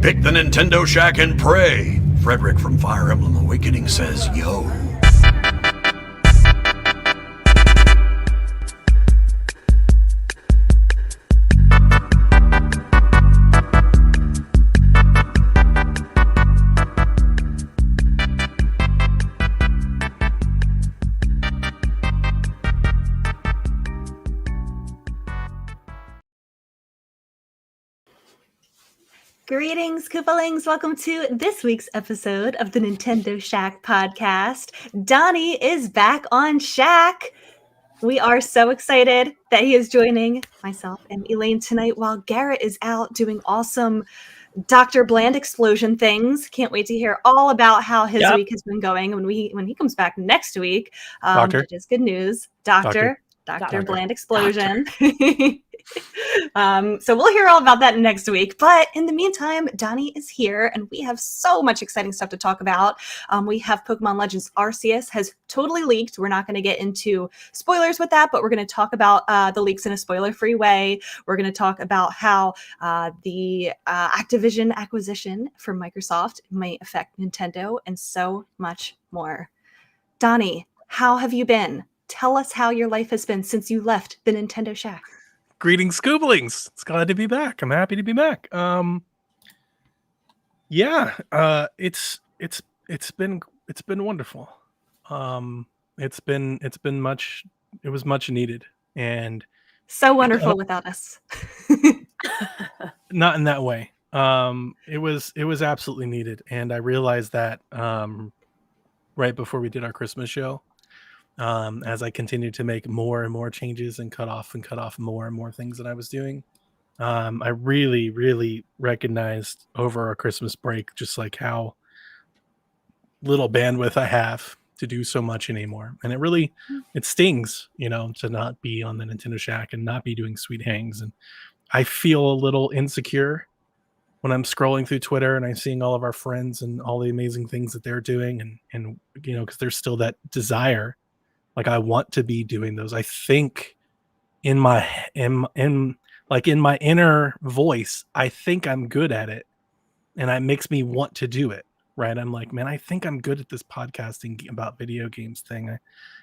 Pick the Nintendo Shack and pray. Frederick from Fire Emblem Awakening says, yo. Greetings, Koopalings. Welcome to this week's episode of the Nintendo Shack podcast. Donnie is back on Shack. We are so excited that he is joining myself and Elaine tonight while Garrett is out doing awesome Dr. Bland explosion things. Can't wait to hear all about how his week has been going when he comes back next week. Which is good news. Dr. Bland explosion. So we'll hear all about that next week. But in the meantime, Donnie is here and we have so much exciting stuff to talk about. We have Pokemon Legends Arceus has totally leaked. We're not going to get into spoilers with that, but we're going to talk about the leaks in a spoiler-free way. We're going to talk about how the Activision acquisition from Microsoft might affect Nintendo and so much more. Donnie, how have you been? Tell us how your life has been since you left the Nintendo Shack. Greetings, Scooblings. It's glad to be back. I'm happy to be back. It's been wonderful. It was much needed, and so wonderful without us. Not in that way. It was absolutely needed, and I realized that right before we did our Christmas show. As I continued to make more and more changes and cut off more and more things that I was doing. I really, really recognized over our Christmas break just like how little bandwidth I have to do so much anymore. And it stings, to not be on the Nintendo Shack and not be doing sweet hangs. And I feel a little insecure when I'm scrolling through Twitter and I'm seeing all of our friends and all the amazing things that they're doing. And because there's still that desire. Like I want to be doing those. I think in my inner voice, I think I'm good at it, and it makes me want to do it. Right? I'm like, man, I think I'm good at this podcasting about video games thing,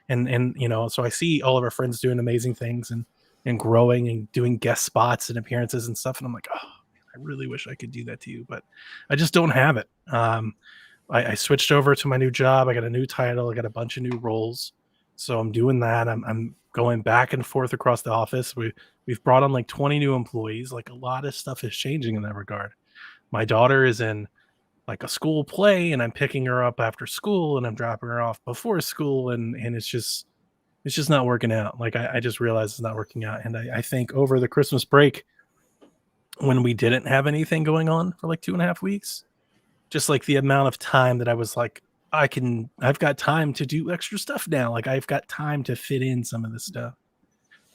so I see all of our friends doing amazing things and growing and doing guest spots and appearances and stuff, and I'm like, oh, I really wish I could do that to you, but I just don't have it. I switched over to my new job. I got a new title. I got a bunch of new roles. So I'm doing that. I'm going back and forth across the office. We've brought on like 20 new employees. Like a lot of stuff is changing in that regard. My daughter is in like a school play, and I'm picking her up after school, and I'm dropping her off before school, and it's just not working out. Like I just realized it's not working out. And I think over the Christmas break, when we didn't have anything going on for like 2.5 weeks, just like the amount of time that I was like, I've got time to do extra stuff now. Like I've got time to fit in some of this stuff.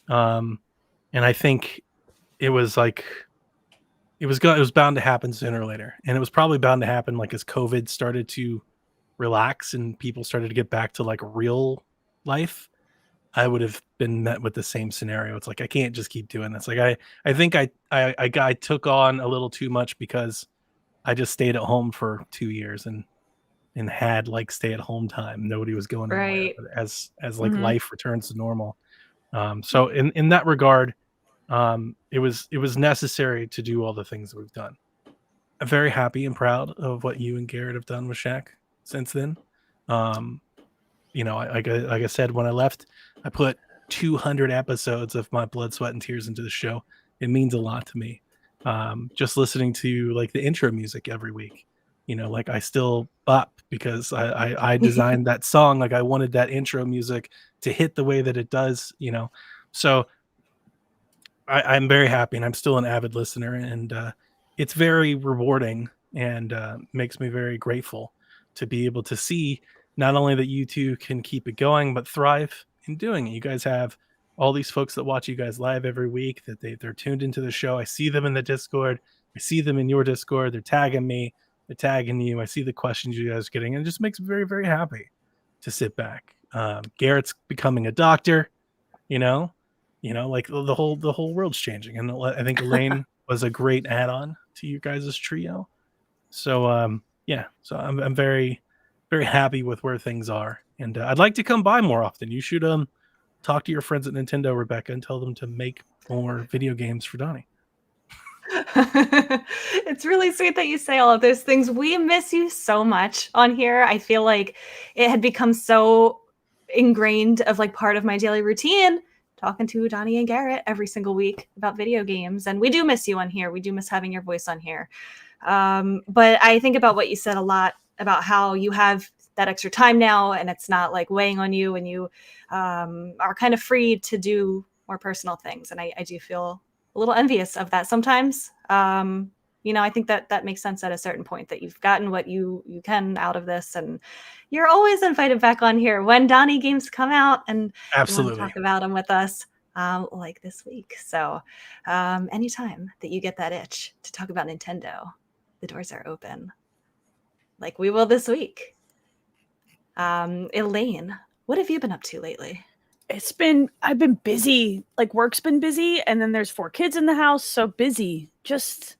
And I think it was bound to happen sooner or later. And it was probably bound to happen like as COVID started to relax and people started to get back to like real life. I would have been met with the same scenario. It's like, I can't just keep doing this. Like I think I took on a little too much because I just stayed at home for 2 years and had like stay at home time. Nobody was going anywhere. But as like life returns to normal. So in that regard, it was necessary to do all the things that we've done. I'm very happy and proud of what you and Garrett have done with Shack since then. Like I said, when I left, I put 200 episodes of my blood, sweat, and tears into the show. It means a lot to me. Just listening to like the intro music every week. Like I still bop because I designed that song. Like I wanted that intro music to hit the way that it does, So I'm very happy, and I'm still an avid listener, and it's very rewarding and makes me very grateful to be able to see not only that you two can keep it going, but thrive in doing it. You guys have all these folks that watch you guys live every week, that they're tuned into the show. I see them in the Discord. I see them in your Discord. They're tagging me. They're tagging you. I see the questions you guys are getting, and it just makes me very, very happy to sit back. Garrett's becoming a doctor, like the whole world's changing. And I think Elaine was a great add-on to you guys' trio. So yeah, so I'm very, very happy with where things are, and I'd like to come by more often. You should talk to your friends at Nintendo, Rebecca, and tell them to make more video games for Donnie. It's really sweet that you say all of those things. We miss you so much on here. I feel like it had become so ingrained of like part of my daily routine talking to Donnie and Garrett every single week about video games. And we do miss you on here. We do miss having your voice on here. But I think about what you said a lot about how you have that extra time now and it's not like weighing on you and you are kind of free to do more personal things. And I do feel a little envious of that sometimes. I think that makes sense at a certain point that you've gotten what you can out of this, and you're always invited back on here when Donnie games come out and Absolutely you want to talk about them with us, like this week. So anytime that you get that itch to talk about Nintendo, the doors are open, like we will this week. Elaine, what have you been up to lately? I've been busy. Like work's been busy, and then there's 4 kids in the house, so busy. Just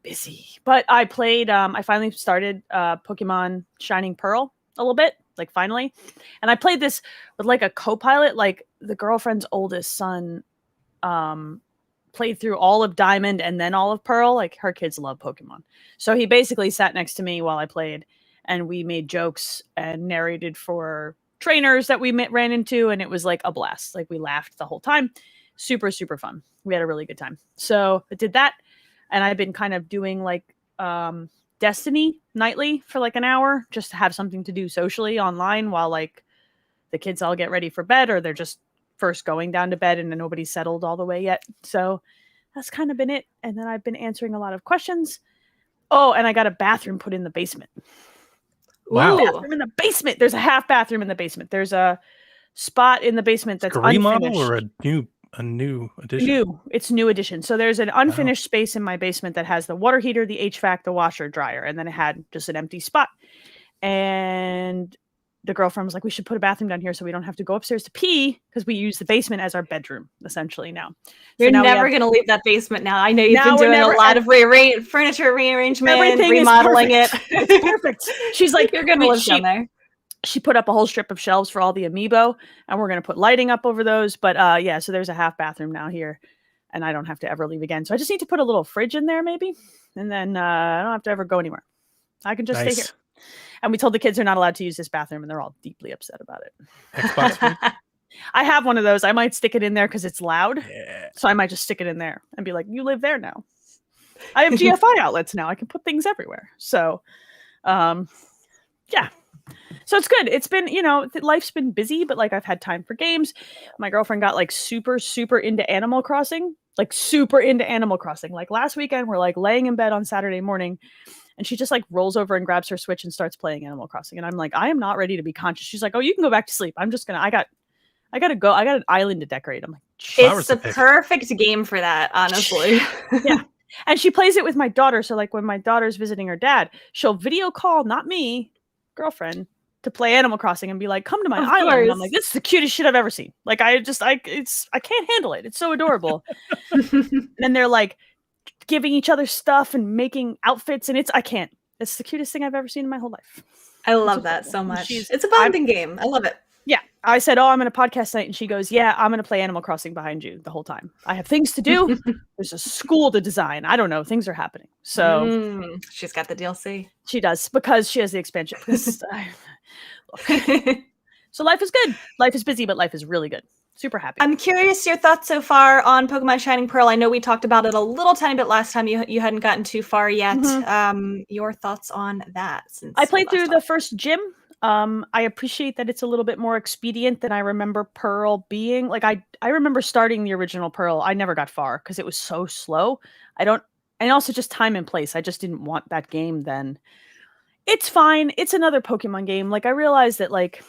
busy. But I finally started Pokemon Shining Pearl a little bit, like finally. And I played this with like a co-pilot, like the girlfriend's oldest son played through all of Diamond and then all of Pearl. Like her kids love Pokemon. So he basically sat next to me while I played, and we made jokes and narrated for trainers that we ran into, and it was like a blast. Like we laughed the whole time. Super, super fun. We had a really good time. So I did that, and I've been kind of doing like Destiny nightly for like an hour just to have something to do socially online while like the kids all get ready for bed, or they're just first going down to bed and then nobody's settled all the way yet. So that's kind of been it. And then I've been answering a lot of questions. Oh, and I got a bathroom put in the basement. Wow. Bathroom in the basement. There's a half bathroom in the basement. There's a spot in the basement that's remodel unfinished. or a new addition? It's new addition. So there's an unfinished space in my basement that has the water heater, the HVAC, the washer, dryer, and then it had just an empty spot. And the girlfriend was like, we should put a bathroom down here so we don't have to go upstairs to pee, because we use the basement as our bedroom essentially now. You're never going to leave that basement now. I know you've been doing a lot of furniture rearrangement, remodeling it. It's perfect. She's like, you're going to live down there. She put up a whole strip of shelves for all the amiibo, and we're going to put lighting up over those. But yeah, so there's a half bathroom now here, and I don't have to ever leave again. So I just need to put a little fridge in there maybe, and then I don't have to ever go anywhere. I can just stay here. And we told the kids they're not allowed to use this bathroom, and they're all deeply upset about it. Xbox fridge? I have one of those. I might stick it in there because it's loud. Yeah. So I might just stick it in there and be like, you live there now. I have GFI outlets now. I can put things everywhere. So, yeah. So it's good. It's been, life's been busy, but like I've had time for games. My girlfriend got like super, super into Animal Crossing. Like last weekend, we're like laying in bed on Saturday morning, and she just like rolls over and grabs her Switch and starts playing Animal Crossing. And I'm like, I am not ready to be conscious. She's like, oh, you can go back to sleep. I'm just gonna, I gotta go. I got an island to decorate. I'm like, it's the perfect game for that, honestly. Yeah. And she plays it with my daughter. So like when my daughter's visiting her dad, she'll video call, not me, girlfriend, to play Animal Crossing and be like, come to my island. And I'm like, this is the cutest shit I've ever seen. Like I can't handle it. It's so adorable. And they're like giving each other stuff and making outfits, and I can't. It's the cutest thing I've ever seen in my whole life. I love that so much. It's a bonding game. I love it. Yeah. I said, oh, I'm in a podcast night. And she goes, yeah, I'm going to play Animal Crossing behind you the whole time. I have things to do. There's a school to design. I don't know. Things are happening. So she's got the DLC. She does, because she has the expansion. So life is good. Life is busy, but life is really good. Super happy. I'm curious your thoughts so far on Pokemon Shining Pearl. I know we talked about it a little tiny bit last time. You hadn't gotten too far yet. Your thoughts on that? Since I played through the first gym. I appreciate that it's a little bit more expedient than I remember Pearl being. Like I remember starting the original Pearl. I never got far because it was so slow. And also just time and place. I just didn't want that game then. It's fine. It's another Pokemon game. Like I realized that like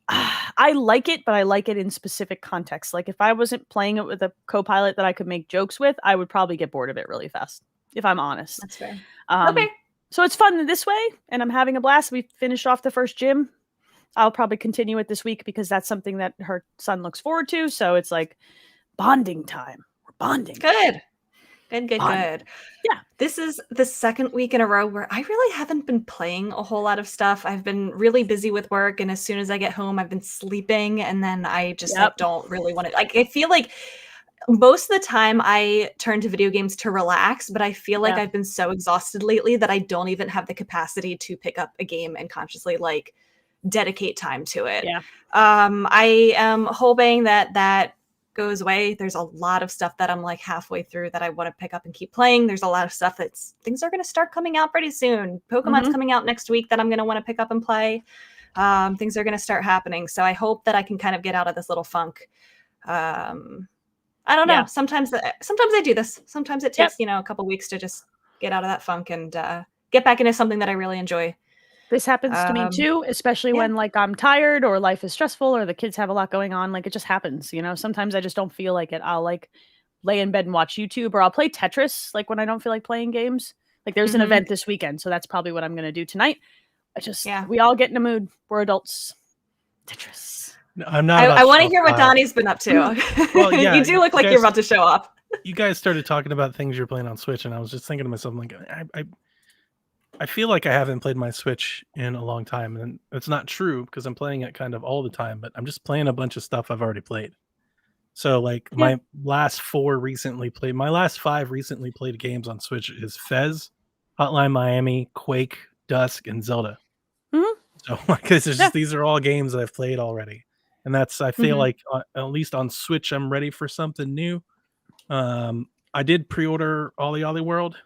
I like it, but I like it in specific contexts. Like if I wasn't playing it with a co-pilot that I could make jokes with, I would probably get bored of it really fast, if I'm honest. That's fair. Okay. So it's fun this way, and I'm having a blast. We finished off the first gym. I'll probably continue it this week because that's something that her son looks forward to. So it's like bonding time. We're bonding. Good. Good, good, Fun. good. Yeah. This is the second week in a row where I really haven't been playing a whole lot of stuff. I've been really busy with work, and as soon as I get home, I've been sleeping, and then I just like Yep. don't really want to. Like, I feel like most of the time I turn to video games to relax, but I feel like Yeah. I've been so exhausted lately that I don't even have the capacity to pick up a game and consciously like dedicate time to it. Yeah. I am hoping that that goes away. There's a lot of stuff that I'm like halfway through that I want to pick up and keep playing. There's a lot of stuff that's things are going to start coming out pretty soon. Pokemon's Mhm. coming out next week that I'm going to want to pick up and play. Things are going to start happening. So I hope that I can kind of get out of this little funk. I don't know. Yeah. Sometimes I do this. Sometimes it Yep. takes, a couple weeks to just get out of that funk and get back into something that I really enjoy. This happens to me too, especially yeah. when like I'm tired or life is stressful or the kids have a lot going on. Like it just happens, you know. Sometimes I just don't feel like it. I'll like lay in bed and watch YouTube, or I'll play Tetris like when I don't feel like playing games. Like there's an Mhm. event this weekend, so that's probably what I'm gonna do tonight. Yeah. We all get in a mood. We're adults. Tetris. No, I'm not. I about want to show hear what off. Donnie's been up to. Well, yeah, you do look you like you're guys- about to show off. You guys started talking about things you're playing on Switch, and I was just thinking to myself, like, I feel like I haven't played my Switch in a long time, and it's not true because I'm playing it kind of all the time. But I'm just playing a bunch of stuff I've already played. So, like, my last 5 recently played games on Switch is Fez, Hotline Miami, Quake, Dusk, and Zelda. Mhm. So, like, it's just these are all games that I've played already, and I feel Mhm. like at least on Switch, I'm ready for something new. I did pre-order Ollie Ollie World,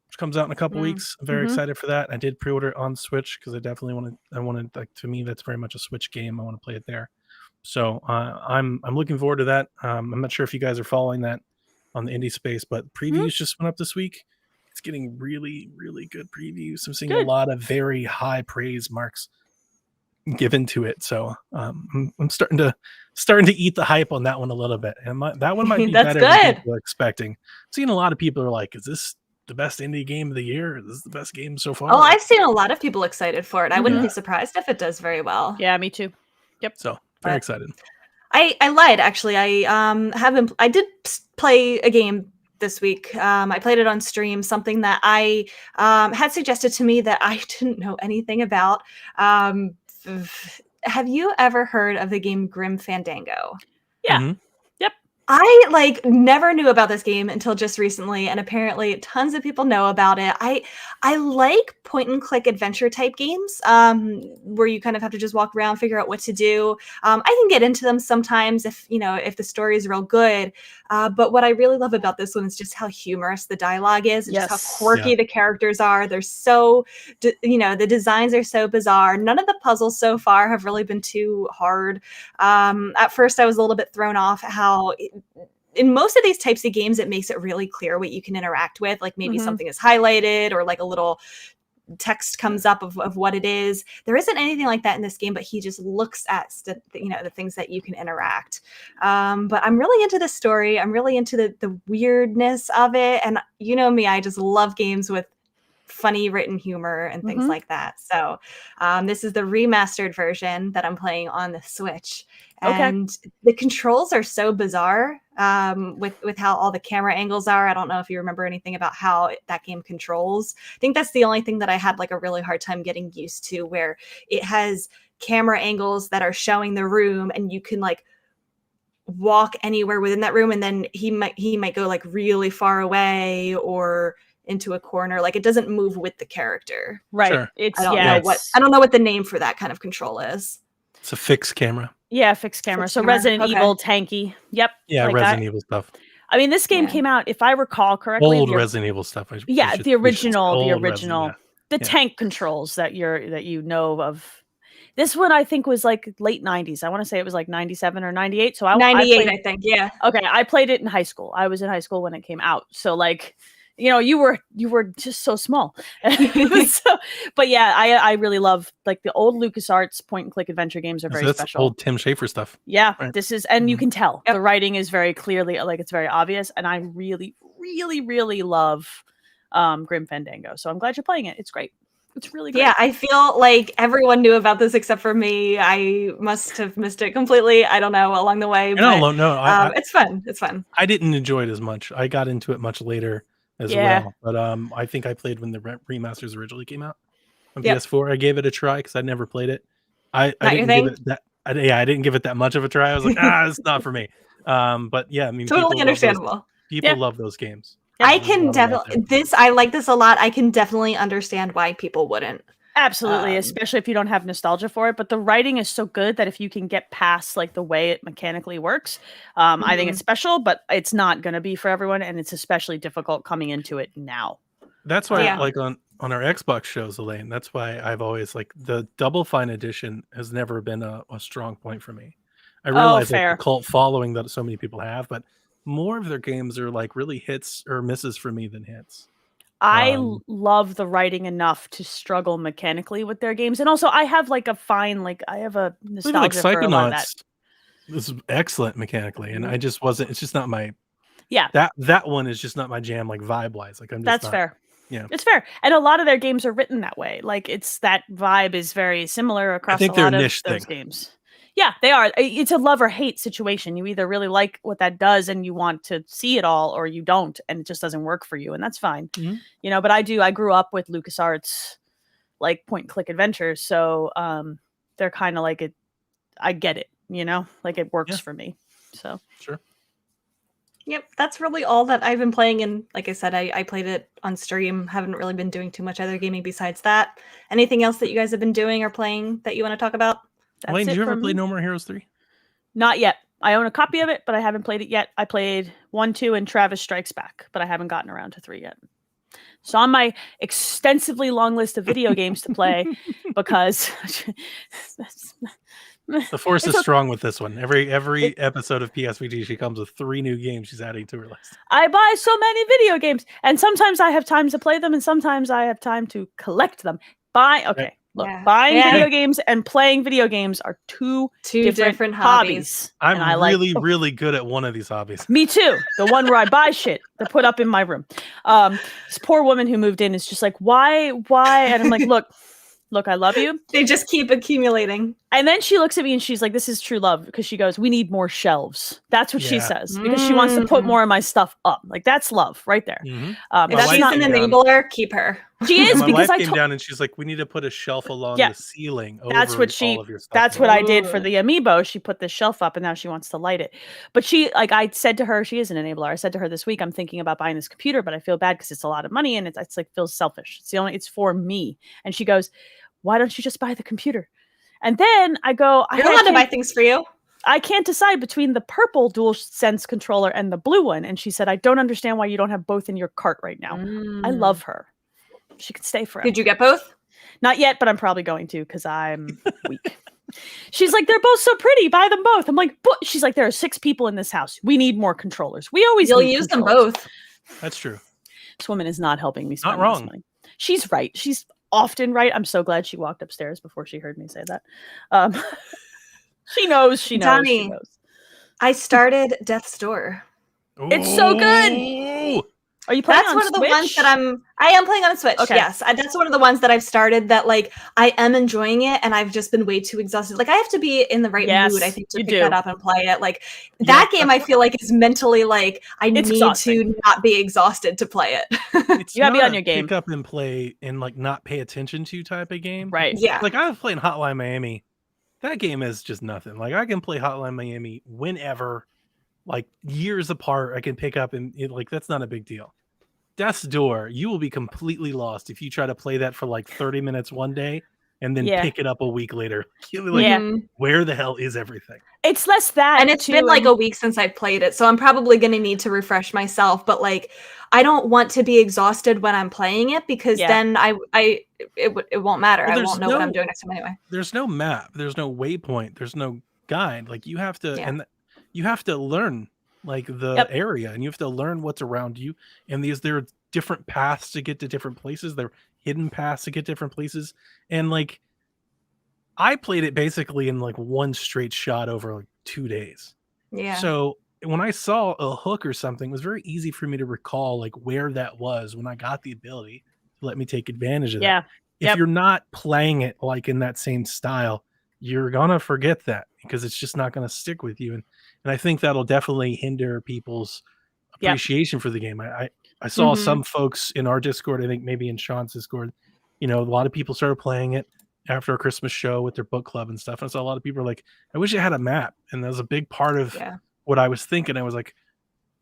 which comes out in a couple weeks. I'm very Mhm. excited for that. I did pre-order it on Switch because I definitely wanted, like, to me, that's very much a Switch game. I want to play it there. So I'm looking forward to that. I'm not sure if you guys are following that on the indie space, but previews just went up this week. It's getting really, really good previews. I'm seeing a Good. lot of very high praise marks given to it. So I'm starting to eat the hype on that one a little bit. And that one might be That's better than good. people are expecting. I'm seeing a lot of people are like, "Is this the best indie game of the year? Is this the best game so far?" Oh, I've seen a lot of people excited for it. I wouldn't Yeah. be surprised if it does very well. Yeah, me too. So very But- excited. I lied actually. I did play a game this week. I played it on stream, something that I had suggested to me that I didn't know anything about. Have you ever heard of the game Grim Fandango? Yeah. Mhm. I like never knew about this game until just recently, and apparently tons of people know about it. I like point and click adventure type games, where you kind of have to just walk around, figure out what to do. I can get into them sometimes if the story is real good. But what I really love about this one is just how humorous the dialogue is, and just Yes. how quirky the characters are. They're so, the designs are so bizarre. None of the puzzles so far have really been too hard. At first, I was a little bit thrown off how in most of these types of games, it makes it really clear what you can interact with. Like maybe Mhm. something is highlighted or like a little text comes up of what it is. There isn't anything like that in this game, but he just looks at the things that you can interact. But I'm really into the story. I'm really into the weirdness of it. And you know me, I just love games with funny written humor and things Mhm. like that. So this is the remastered version that I'm playing on the Switch. Okay. And the controls are so bizarre with how all the camera angles are. I don't know if you remember anything about how that game controls. I think that's the only thing that I had like a really hard time getting used to, where it has camera angles that are showing the room and you can like walk anywhere within that room, and then he might go like really far away or into a corner. Like it doesn't move with the character. Right. Sure. It's I don't yeah. know I don't know what the name for that kind of control is. It's a fixed camera. Yeah, fixed camera. Fixed So camera, Resident okay. Evil tanky. Yep. Yeah, like Resident that. Evil stuff. I mean, this game Yeah. came out, if I recall correctly. Old the- Resident Evil stuff. Yeah, the original, Old the Resident, the Yeah. tank controls that you know of. This one I think was like late 90s. I want to say it was like 97 or 98. So I 98, played, I think. Yeah. okay, I played it in high school. I was in high school when it came out. So like, you were just so small. So, but yeah, I really love like the old LucasArts point and click adventure games are So very that's special. old Tim Schafer stuff. Yeah, Right. this is, and you Mhm. can tell Yep. the writing is very clearly like it's very obvious, and I really, really, really love Grim Fandango. So I'm glad you're playing it. It's great. It's really great. Yeah, I feel like everyone knew about this except for me. I must have missed it completely. I don't know along the way, You're but not alone. No, it's fun. It's fun. I didn't enjoy it as much. I got into it much later as Yeah. well. But I think I played when the remasters originally came out on Yep. PS4. I gave it a try because I'd never played it. I Not your didn't give thing? it that. I didn't give it that much of a try. I was like, it's not for me. But yeah, I mean, Totally understandable. People Yeah. love those games. I There's a can lot of them out definitely I like this a lot. I can definitely understand why people wouldn't. Absolutely, especially if you don't have nostalgia for it. But the writing is so good that if you can get past like the way it mechanically works, I think it's special. But it's not going to be for everyone, and it's especially difficult coming into it now. That's why, Yeah. like on our Xbox shows, Elaine. That's why I've always like the Double Fine edition has never been a strong point for me. I realize like, fair. the cult following that so many people have, but more of their games are like really hits or misses for me than hits. I Um, love the writing enough to struggle mechanically with their games, and also I have like a fine, like I have a Even nostalgia like for a lot of that. Psychonauts is excellent mechanically, and I just wasn't. It's just not my. Yeah. That one is just not my jam, like vibe wise. Like I'm just That's not, fair. Yeah. It's fair, and a lot of their games are written that way. Like it's that vibe is very similar across think a they're lot a of niche those thing. games. Yeah, they are. It's a love or hate situation. You either really like what that does and you want to see it all, or you don't, and it just doesn't work for you, and that's fine. Mhm. You know, but I grew up with LucasArts, like point and click adventures, so they're kind of like it. I get it. You know, like it works Yeah. for me. So Sure. Yep, that's really all that I've been playing. And like I said, I played it on stream. Haven't really been doing too much other gaming besides that. Anything else that you guys have been doing or playing that you want to talk about? that's Elaine, it did you ever from play me. No More Heroes 3? Not yet. I own a copy of it, but I haven't played it yet. I played 1, 2, and Travis Strikes Back, but I haven't gotten around to 3 yet. So on my extensively long list of video games to play, because The force It's is okay. strong with this one. Every episode of PSVG, she comes with 3 new games she's adding to her list. I buy so many video games, and sometimes I have time to play them, and sometimes I have time to collect them. Look, Yeah. buying Yeah. video games and playing video games are two Different hobbies. I'm and I really, like, really good at one of these hobbies. Me too. The one where I buy shit to put up in my room. This poor woman who moved in is just like, why? And I'm like, look, I love you. They just keep accumulating. And then she looks at me and she's like, this is true love, because she goes, we need more shelves. That's what she Yeah. says, because she wants to put more of my stuff up. Like that's love right there. Mhm. If My she's wife an came down. enabler, keep her. She is, And my because wife I came down and she's like, we need to put a shelf along Yeah. the ceiling over That's what all of your stuff. that's in what it. I did for the amiibo. She put the shelf up and now she wants to light it. But she, like I said to her, she is an enabler. I said to her this week, I'm thinking about buying this computer, but I feel bad because it's a lot of money and it's like feels selfish. It's for me. And she goes, why don't you just buy the computer? And then I go, You're allowed to buy things for you. I can't decide between the purple DualSense controller and the blue one. And she said, I don't understand why you don't have both in your cart right now. I love her. She could stay forever. Did you get both? Not yet, but I'm probably going to because I'm weak. She's like, they're both so pretty. Buy them both. I'm like, but she's like, there are 6 people in this house. We need more controllers. We always You'll need use them controllers. both. That's true. This woman is not helping me spend Not this wrong. money. She's right. She's often right. I'm so glad she walked upstairs before she heard me say that. She knows. She Donnie. knows. I started Death's Door. It's so good. Ooh. Are you playing That's on one of the Switch? ones that I am playing on a Switch. Okay. Yes, that's one of the ones that I've started that like I am enjoying it, and I've just been way too exhausted. Like I have to be in the right Yes, mood, I think, to you pick do. that up and play it. Like that game, I feel like is mentally like I It's need exhausting. to not be exhausted to play it. It's You gotta be not on a your game. Pick up and play and like not pay attention to type of game. Right. Yeah, Like I was playing Hotline Miami. That game is just nothing. Like I can play Hotline Miami whenever, like years apart. I can pick up and like that's not a big deal. Death's Door, you will be completely lost if you try to play that for like 30 minutes one day and then Yeah. pick it up a week later. You'll be like, Yeah. Mhm. where the hell is everything? It's less that, And it's too, been like and- a week since I've played it, so I'm probably going to need to refresh myself. But like, I don't want to be exhausted when I'm playing it because Yeah. then it won't matter. Well, I there's won't know what I'm no- doing next time anyway. There's no map, there's no waypoint, there's no guide. Like you have to, Yeah. and you have to learn like the Yep. area, and you have to learn what's around you. And there are different paths to get to different places. There are hidden paths to get different places. And like, I played it basically in like one straight shot over like 2 days. Yeah. So when I saw a hook or something, it was very easy for me to recall like where that was when I got the ability to let me take advantage of that. Yeah. if Yep. you're not playing it like in that same style, you're gonna forget that because it's just not gonna stick with you. And I think that'll definitely hinder people's Yep. appreciation for the game. I saw Mhm. some folks in our Discord, I think maybe in Sean's Discord, you know, a lot of people started playing it after a Christmas show with their book club and stuff. And so a lot of people are like, I wish I had a map. And that was a big part of Yeah. what I was thinking. I was like,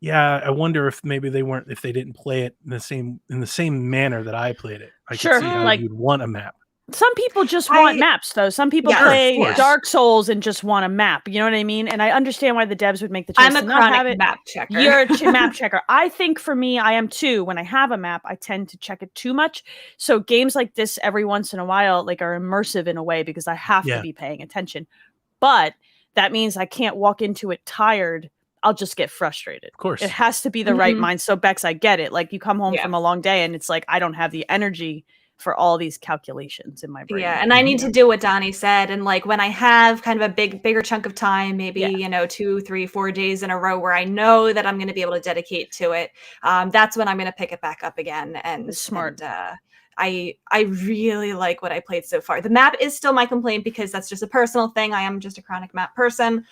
yeah, I wonder if maybe if they didn't play it in the same manner that I played it. I Sure, could see how like- you'd want a map. Some people just want I- maps, though. Some people Yeah, of play course. Dark Souls and just want a map. You know what I mean? And I understand why the devs would make the choice I'm a to not have chronic it. map checker. You're a map checker. I think for me, I am too. When I have a map, I tend to check it too much. So games like this, every once in a while, like are immersive in a way because I have Yeah. to be paying attention. But that means I can't walk into it tired. I'll just get frustrated. Of course. It has to be the right Mhm. mind. So Bex, I get it. Like you come home Yeah. from a long day and it's like I don't have the energy for all these calculations in my brain. Yeah, and I need Mm-hmm. to do what Donnie said. And like when I have kind of a bigger chunk of time, maybe, Yeah. you know, 2, 3, 4 days in a row where I know that I'm going to be able to dedicate to it, that's when I'm going to pick it back up again. And That's smart. And, I really like what I played so far. The map is still my complaint because that's just a personal thing. I am just a chronic map person.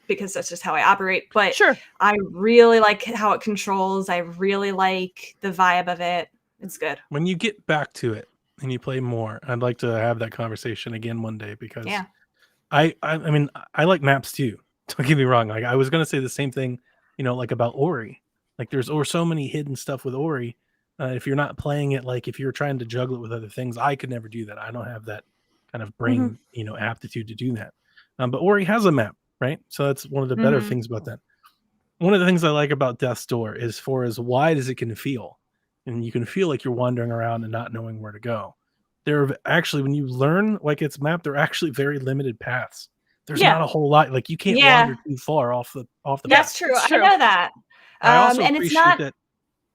Because that's just how I operate. But Sure. I really like how it controls. I really like the vibe of it. It's good. When you get back to it and you play more, I'd like to have that conversation again one day because Yeah. I mean I like maps too. Don't get me wrong. Like I was gonna say the same thing, you know, like about Ori. Like there's so many hidden stuff with Ori. If you're not playing it, like if you're trying to juggle it with other things, I could never do that. I don't have that kind of brain, you know, aptitude to do that. But Ori has a map, right? So that's one of the better Mhm. things about that. One of the things I like about Death's Door is for as wide as it can feel, and you can feel like you're wandering around and not knowing where to go. There are actually, when you learn like it's mapped, there are actually very limited paths. There's Yeah. not a whole lot. Like you can't Yeah. wander too far off the That's path. true. It's true. I know that. I also And it's appreciate not. that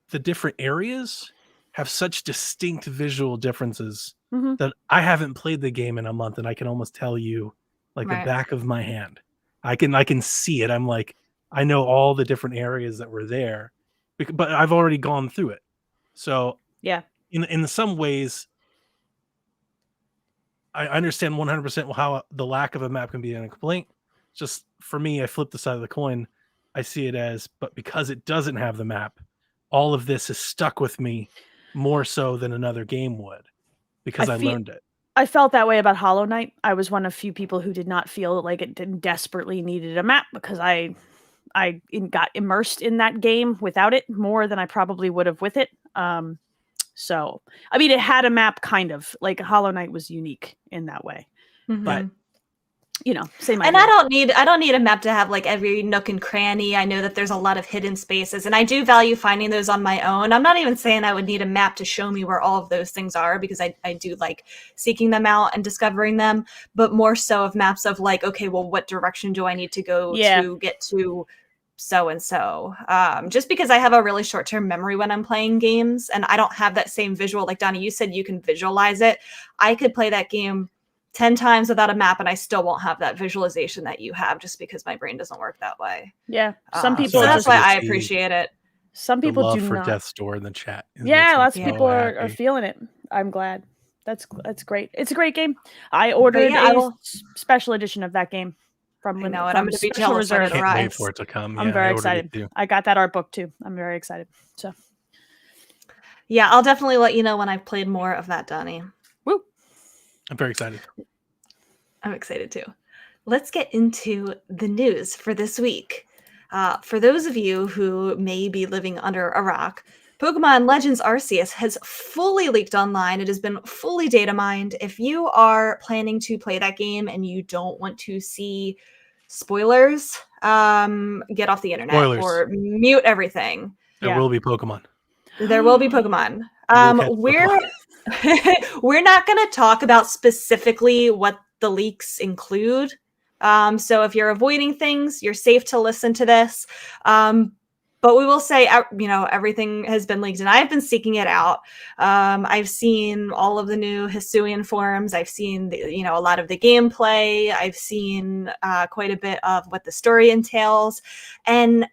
the different areas have such distinct visual differences Mhm. that I haven't played the game in a month, and I can almost tell you like Right. the back of my hand. I can see it. I'm like, I know all the different areas that were there, but I've already gone through it. So Yeah. in some ways, I understand 100% how the lack of a map can be a complaint. Just for me, I flip the side of the coin. I see it as, but because it doesn't have the map, all of this is stuck with me more so than another game would because I I feel- learned it. I felt that way about Hollow Knight. I was one of few people who did not feel like it didn't desperately needed a map because I got immersed in that game without it more than I probably would have with it. So I mean, it had a map kind of like Hollow Knight was unique in that way, but Mhm. you know, same And idea. I don't need a map to have like every nook and cranny. I know that there's a lot of hidden spaces, and I do value finding those on my own. I'm not even saying I would need a map to show me where all of those things are, because I do like seeking them out and discovering them, but more so of maps of like, okay, well, what direction do I need to go Yeah. to get to so and so? Just because I have a really short-term memory when I'm playing games, and I don't have that same visual. Like Donnie, you said you can visualize it. I could play that game 10 times without a map and I still won't have that visualization that you have, just because my brain doesn't work that way. Yeah, some So people that's just why to I see appreciate it. some The people love do for not. Death's Door in the chat. It Yeah, makes me lots of so people are happy. feeling it. I'm glad. That's great. It's a great game. I ordered yeah, I a will- special edition of that game from I know, and I'm from gonna be Special jealous when it Reserve. Can't wait arrives. for it to come. I'm Yeah, very I ordered it excited. too. I got that art book too. I'm very excited. So Yeah, I'll definitely let you know when I've played more of that, Donnie. woo. I'm very excited. I'm excited too. Let's get into the news for this week. For those of you who may be living under a rock, Pokemon Legends Arceus has fully leaked online. It has been fully data mined. If you are planning to play that game and you don't want to see spoilers, get off the internet Spoilers. or mute everything. There Yeah. will be Pokemon. There will be Pokemon. You will catch We're we're not going to talk about specifically what the leaks include. So if you're avoiding things, you're safe to listen to this. But we will say, everything has been leaked, and I've been seeking it out. I've seen all of the new Hisuian forums. I've seen, a lot of the gameplay. I've seen quite a bit of what the story entails. And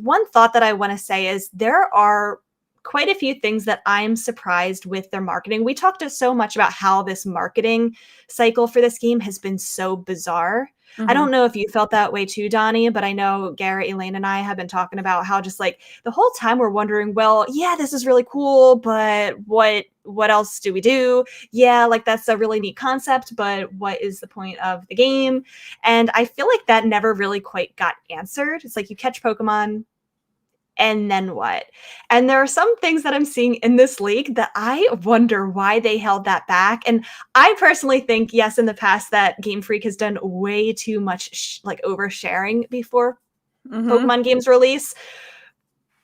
one thought that I want to say is there are quite a few things that I'm surprised with their marketing. We talked so much about how this marketing cycle for this game has been so bizarre. I don't know if you felt that way too, Donnie, but I know Garrett, Elaine, and I have been talking about how just like the whole time we're wondering, well, yeah, this is really cool, but what else do we do? Yeah, like that's a really neat concept, but what is the point of the game? And I feel like that never really quite got answered. It's like you catch Pokemon, and then what? And there are some things that I'm seeing in this league that I wonder why they held that back. And I personally think, yes, in the past that Game Freak has done way too much like oversharing before Pokemon games release.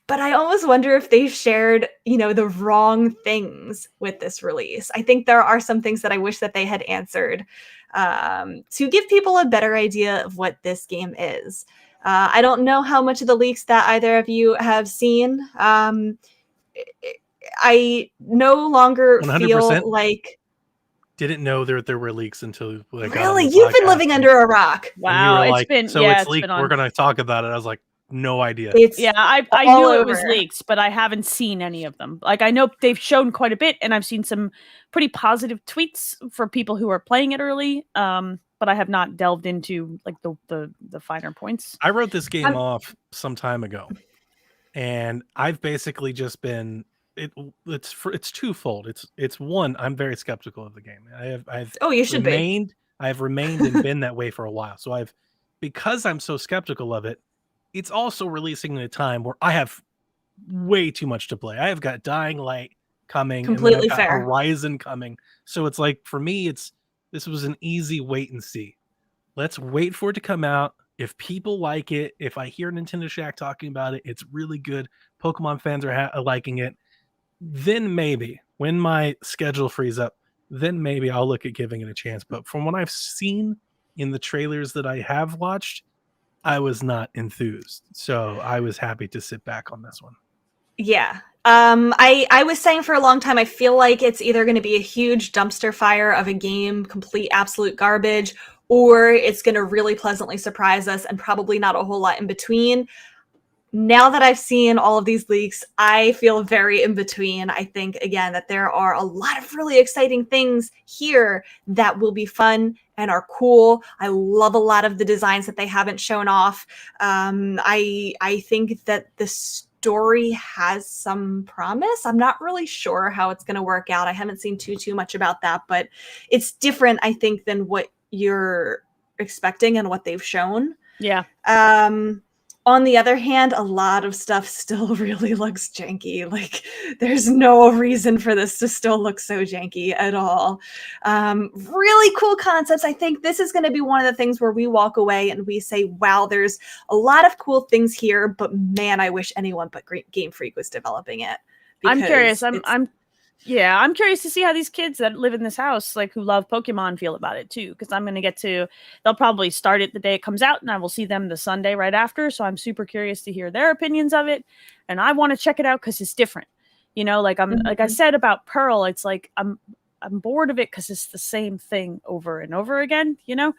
But I almost wonder if they've shared, the wrong things with this release. I think there are some things that I wish that they had answered to give people a better idea of what this game is. I don't know how much of the leaks that either of you have seen. I no longer 100% feel like didn't know there were leaks until I got on really the you've been podcast, living under a rock. and you Wow, were it's like, been so yeah, it's it's leaked. been on. We're going to talk about it. I was like, no idea. It's Yeah, I all knew it was over. leaks, but I haven't seen any of them. Like I know they've shown quite a bit, and I've seen some pretty positive tweets for people who are playing it early. But I have not delved into like the finer points. I wrote this game I'm- off some time ago, and I've basically just been it's twofold. It's one, I'm very skeptical of the game. I've Oh, you should be. I've remained and been that way for a while. So because I'm so skeptical of it, it's also releasing at a time where I have way too much to play. I have got Dying Light coming, Completely and then I've got fair. Horizon coming. So it's like for me, this was an easy wait and see. Let's wait for it to come out. If people like it, if I hear Nintendo Shack talking about it, it's really good. Pokemon fans are liking it. Then maybe when my schedule frees up, then maybe I'll look at giving it a chance. But from what I've seen in the trailers that I have watched, I was not enthused. So I was happy to sit back on this one. Yeah. I was saying for a long time, I feel like it's either going to be a huge dumpster fire of a game, complete absolute garbage, or it's going to really pleasantly surprise us and probably not a whole lot in between. Now that I've seen all of these leaks, I feel very in between. I think, again, that there are a lot of really exciting things here that will be fun and are cool. I love a lot of the designs that they haven't shown off. I think that the story has some promise. I'm not really sure how it's going to work out. I haven't seen too much about that, but it's different, I think, than what you're expecting and what they've shown. Yeah. On the other hand, a lot of stuff still really looks janky. Like, there's no reason for this to still look so janky at all. Really cool concepts. I think this is going to be one of the things where we walk away and we say, wow, there's a lot of cool things here, but man, I wish anyone but Game Freak was developing it. I'm curious. because I'm curious to see how these kids that live in this house, like who love Pokemon, feel about it too. Because I'm going to they'll probably start it the day it comes out, and I will see them the Sunday right after. So I'm super curious to hear their opinions of it, and I want to check it out because it's different. Like like I said about Pearl, it's like I'm bored of it because it's the same thing over and over again. And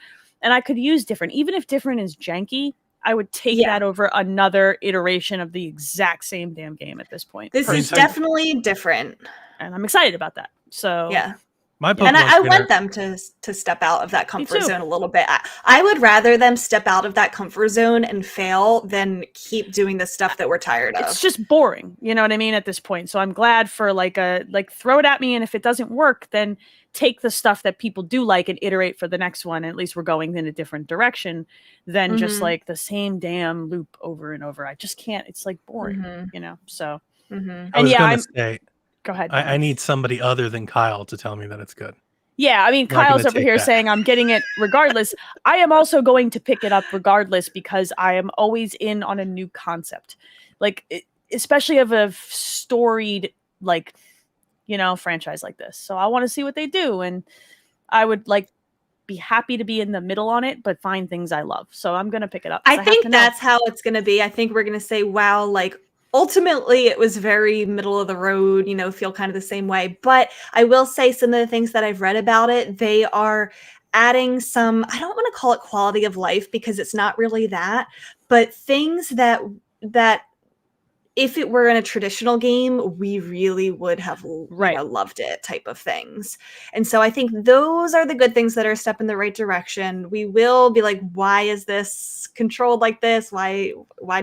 I could use different, even if different is janky. I would take that over another iteration of the exact same damn game at this point. This is definitely different. And I'm excited about that. So yeah. My Pokemon and I trainer- want them to step out of that comfort zone a little bit. I would rather them step out of that comfort zone and fail than keep doing the stuff that we're tired of. It's just boring. You know what I mean? At this point. So I'm glad for throw it at me. And if it doesn't work, then take the stuff that people do like and iterate for the next one. At least we're going in a different direction than just like the same damn loop over and over. I just can't. It's like boring, so. I was going to say, go ahead. I need somebody other than Kyle to tell me that it's good. Yeah, I mean, Kyle's over here saying I'm getting it regardless. I am also going to pick it up regardless because I am always in on a new concept, especially of a storied, franchise like this. So I want to see what they do, and I would be happy to be in the middle on it, but find things I love. So I'm going to pick it up. I think that's how it's going to be. I think we're going to say, wow, ultimately it was very middle of the road, feel kind of the same way. But I will say some of the things that I've read about it, they are adding some, I don't want to call it quality of life because it's not really that, but things that if it were in a traditional game, we really would have Right. loved it type of things. And so I think those are the good things that are a step in the right direction. We will be like, why is this controlled like this? Why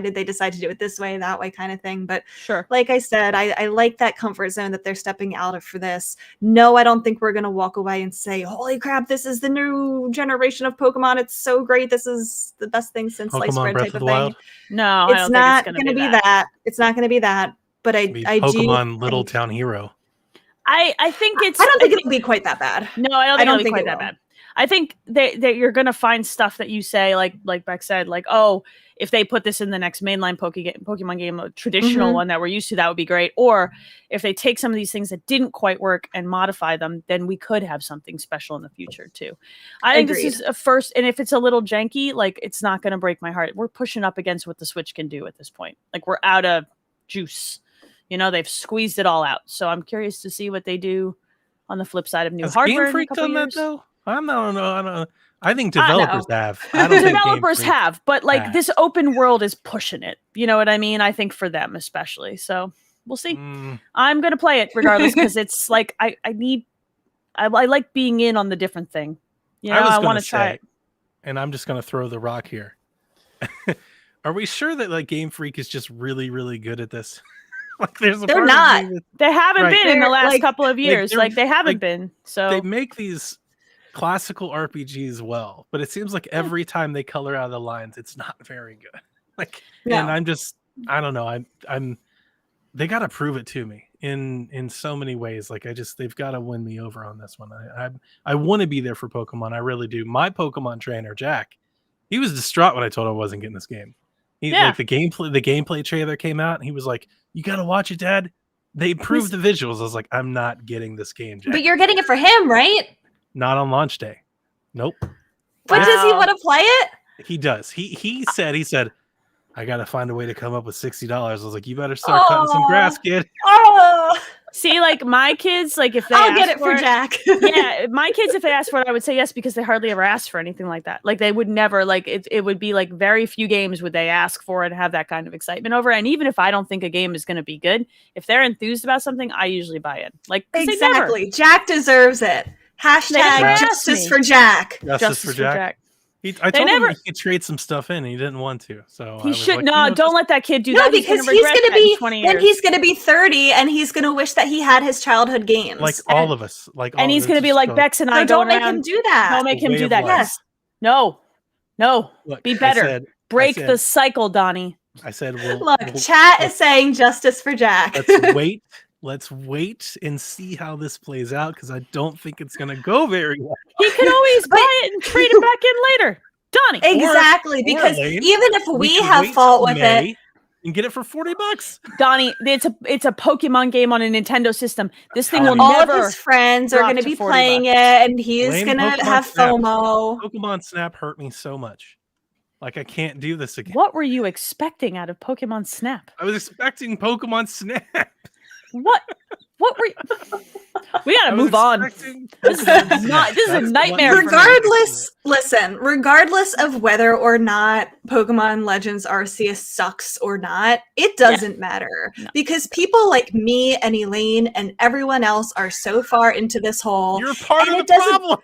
did they decide to do it this way, that way kind of thing? But Sure. like I said, I like that comfort zone that they're stepping out of for this. No, I don't think we're going to walk away and say, holy crap, this is the new generation of Pokemon. It's so great. This is the best thing since sliced Pokemon bread Breath type of of the thing. Wild. No, It's not going to be that. It's not going to be that. But I Be do Pokemon Little think- Town Hero. I think it's. I don't think it'll be quite that bad. No, I don't I think don't it'll be think quite it that will. bad. I think that you're gonna find stuff that you say, like Beck said, like, oh, if they put this in the next mainline Pokemon game, a traditional Mhm. one that we're used to, that would be great. Or if they take some of these things that didn't quite work and modify them, then we could have something special in the future too. I think this Agreed. is a first, and if it's a little janky, like, it's not gonna break my heart. We're pushing up against what the Switch can do at this point. Like, we're out of juice. You know, they've squeezed it all out. So I'm curious to see what they do on the flip side of new Has hardware. Game in a Freak couple done years. that though? I don't know. I think I know. developers have. I don't think Game Developers Freak have, but like has. this open world is pushing it. You know what I mean? I think for them especially. So we'll see. Mm, I'm gonna play it regardless because it's like I like being in on the different thing. You know, I was I going want to to try say, it. and I'm just going to throw the rock here. Are we sure that like Game Freak is just really, really good at this? Like, there's a They're part of not. me that They haven't Right. been in the They're, last like- couple of years. they're- Like they haven't like, been. So they make these classical RPGs well, but it seems like every time they color out of the lines, it's not very good. Like, and No. I don't know. I'm they got to prove it to me in so many ways. Like, they've got to win me over on this one. I want to be there for Pokemon. I really do. My Pokemon trainer, Jack, he was distraught when I told him I wasn't getting this game. Yeah. Like the gameplay trailer came out, and he was like, "You got to watch it, Dad." They proved the visuals. I was like, "I'm not getting this game, Jack." But you're getting it for him, right? Not on launch day. Nope. But does he Wow. want to play it? He does. He said, I gotta find a way to come up with $60. I was like, you better start cutting some Aw. grass, kid. Oh, see, like my kids, like if they I'll get ask it for Jack. yeah, my kids, if they asked for it, I would say yes because they hardly ever ask for anything like that. Like they would never, like it would be like very few games would they ask for it and have that kind of excitement over. And even if I don't think a game is going to be good, if they're enthused about something, I usually buy it. Like 'cause they never- Exactly. Jack deserves it. never Hashtag asked justice me. for Jack. Justice for Jack. I They told never- him he could trade some stuff in. And he didn't want to. So I He was should like, no. you know, Don't let that kid do No, that. because gonna he's regret gonna that in be 20 when years. he's gonna be 30 and he's gonna wish that he had his childhood games. like And- all of us. Like, all and of he's us gonna be just like go, Bex and I So don't going make around. him do that. Don't make him way do of that, life. guys. No, Look, be better. Break said- the cycle, Donnie. I said, Look, chat is saying justice for Jack. let's wait. Let's wait and see how this plays out because I don't think it's gonna go very well. He could always buy it and trade it back in later. Donnie. Exactly, because Lane, even if we can have wait fault till with May it, and get it for $40. Donnie, it's a Pokemon game on a Nintendo system. This thing will telling all never. of his friends are drop going to to be 40 playing bucks. it, and he's Blame going to Pokemon have Snap. FOMO. Pokemon Snap hurt me so much. Like, I can't do this again. What were you expecting out of Pokemon Snap? I was expecting Pokemon Snap. What? What were? We I gotta was move on. expecting This is Pokemon Snap. not- this is a That's nightmare what- for me. Regardless of whether or not Pokemon Legends Arceus sucks or not, it doesn't matter No. because people like me and Elaine and everyone else are so far into this hole. You're part And of it the doesn't- problem.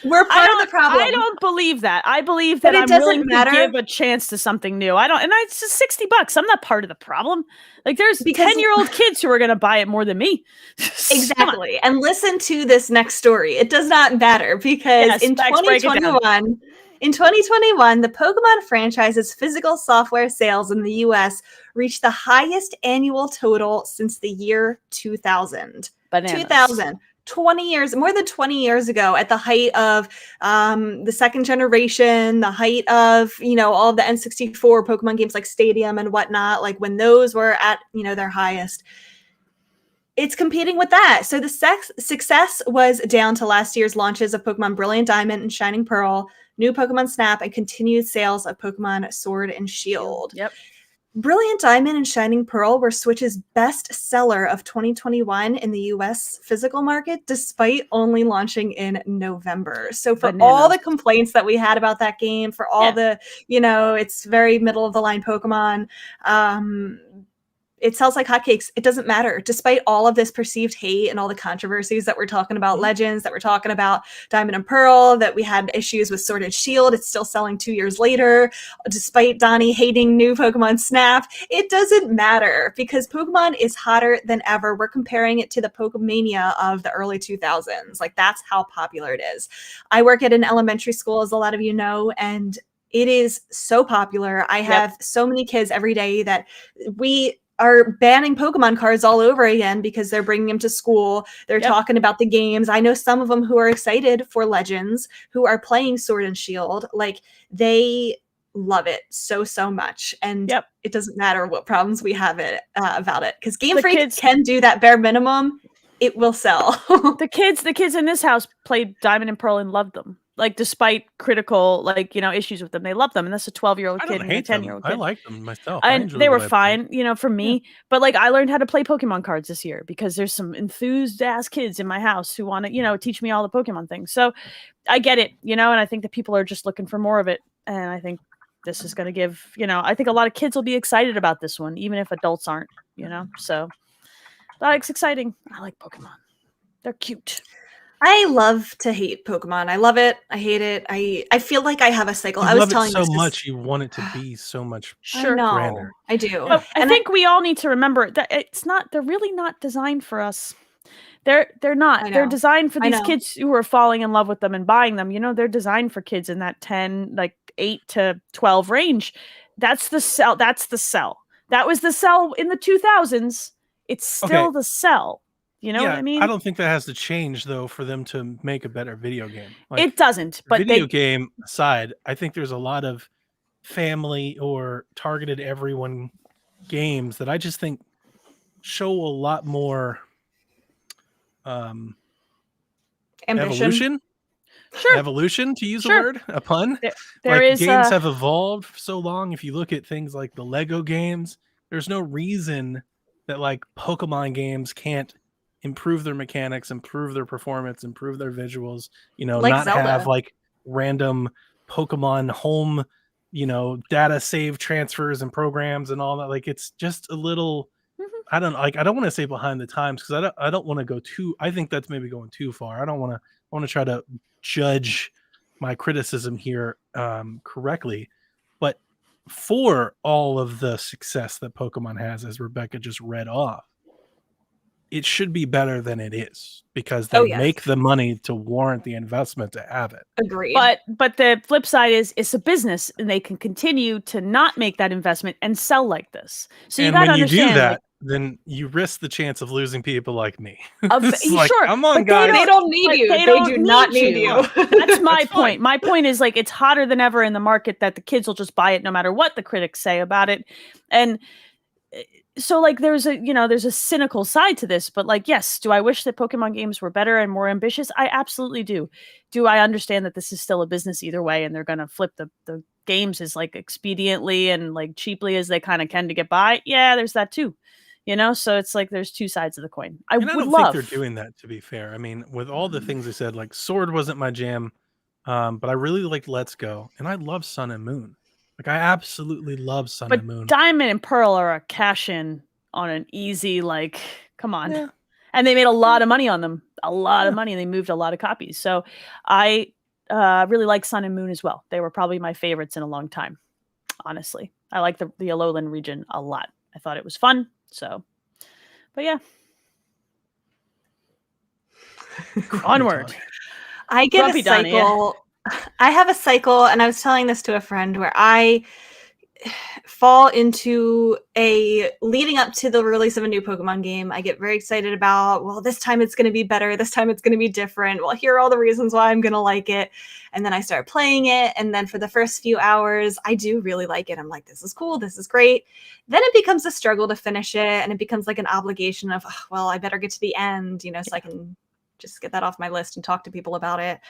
We're part of the problem. I don't believe that. I believe But that it I'm doesn't willing matter. to give a chance to something new. I don't, and it's just $60. I'm not part of the problem. Like there's Because- 10-year-old kids who are gonna buy it more than me. Come on. Exactly. And listen to this next story. It does not matter because Yes, in Bex, break it down. 2021, the Pokemon franchise's physical software sales in the US reached the highest annual total since the year 2000. Bananas. 2000. 20 years, more than 20 years ago, at the height of the second generation, the height of, all of the N64 Pokemon games like Stadium and whatnot, like when those were at, their highest. It's competing with that. So the success was down to last year's launches of Pokemon Brilliant Diamond and Shining Pearl, new Pokemon Snap, and continued sales of Pokemon Sword and Shield. Yep. Brilliant Diamond and Shining Pearl were Switch's best seller of 2021 in the US physical market, despite only launching in November. So for all Bananas. the complaints that we had about that game, for all the, it's very middle of the line Pokemon, it sells like hotcakes. It doesn't matter. Despite all of this perceived hate and all the controversies that we're talking about Legends, that we're talking about Diamond and Pearl, that we had issues with Sword and Shield, it's still selling 2 years later. Despite Donnie hating new Pokemon Snap, it doesn't matter because Pokemon is hotter than ever. We're comparing it to the Pokemania of the early 2000s. Like, that's how popular it is. I work at an elementary school, as a lot of you know, and it is so popular. I have so many kids every day that we are banning Pokemon cards all over again because they're bringing them to school. They're talking about the games. I know some of them who are excited for Legends, who are playing Sword and Shield. Like, they love it so much. And it doesn't matter what problems we have about it. Because Game Freak can do that bare minimum. It will sell. The kids in this house played Diamond and Pearl and loved them. Like, despite critical, like, you know, issues with them, they love them. And that's a 12-year-old kid and a 10-year-old kid. I like them myself. And they were fine, you know, for me. But, like, I learned how to play Pokemon cards this year because there's some enthused-ass kids in my house who want to, you know, teach me all the Pokemon things. So I get it, you know, and I think that people are just looking for more of it. And I think this is going to give, you know, I think a lot of kids will be excited about this one, even if adults aren't, you know. So it's exciting. I like Pokemon. They're cute. I love to hate Pokemon. I love it. I hate it. I feel like I have a cycle. I was telling it so much. You want it to be so much. Sure, grander. I do. But I think we all need to remember that it's not. They're really not designed for us. They're not. They're designed for these kids who are falling in love with them and buying them. You know, they're designed for kids in that 8 to 12 range. That's the sell. That's the sell. That was the sell in the 2000s. It's still the sell. You know what I mean? I don't think that has to change, though, for them to make a better video game. Like, it doesn't. But video game aside, I think there's a lot of family or targeted everyone games that I just think show a lot more evolution. Sure. Evolution, to use a word, a pun. Games have evolved for so long. If you look at things like the Lego games, there's no reason that like Pokemon games can't improve their mechanics, improve their performance, improve their visuals, you know, like not Zelda. Have like random Pokemon home, you know, data save transfers and programs and all that. Like, it's just a little, I don't want to say behind the times because I don't want to go too, I think that's maybe going too far. I want to try to judge my criticism here correctly. But for all of the success that Pokemon has, as Rebecca just read off, it should be better than it is because they make the money to warrant the investment to have it. Agreed. But the flip side is it's a business and they can continue to not make that investment and sell like this. So you got to understand. When you do that, then you risk the chance of losing people like me. Sure. Come on, guys. They don't need you. They do not need you. That's my point. My point is, like, it's hotter than ever in the market that the kids will just buy it no matter what the critics say about it. And so, like, there's a cynical side to this, but like, yes, do I wish that Pokemon games were better and more ambitious? I absolutely do. Do I understand that this is still a business either way, and they're going to flip the games as like expediently and like cheaply as they kind of can to get by? Yeah, there's that too. You know, so it's like there's two sides of the coin. I don't think they're doing that, to be fair. I mean, with all the things I said, like Sword wasn't my jam, but I really liked Let's Go, and I love Sun and Moon. Like, I absolutely love Sun and Moon. Diamond and Pearl are a cash-in on an easy, like, come on. Yeah. And they made a lot of money on them. A lot of money. And they moved a lot of copies. So I really like Sun and Moon as well. They were probably my favorites in a long time, honestly. I like the Alolan region a lot. I thought it was fun. So, but yeah. Onward. I get Grumpy a cycle. Donnie, I have a cycle, and I was telling this to a friend, where I fall into leading up to the release of a new Pokemon game. I get very excited about, well, this time it's going to be better. This time it's going to be different. Well, here are all the reasons why I'm going to like it. And then I start playing it. And then for the first few hours, I do really like it. I'm like, this is cool. This is great. Then it becomes a struggle to finish it. And it becomes like an obligation of, oh, well, I better get to the end, you know, so I can just get that off my list and talk to people about it.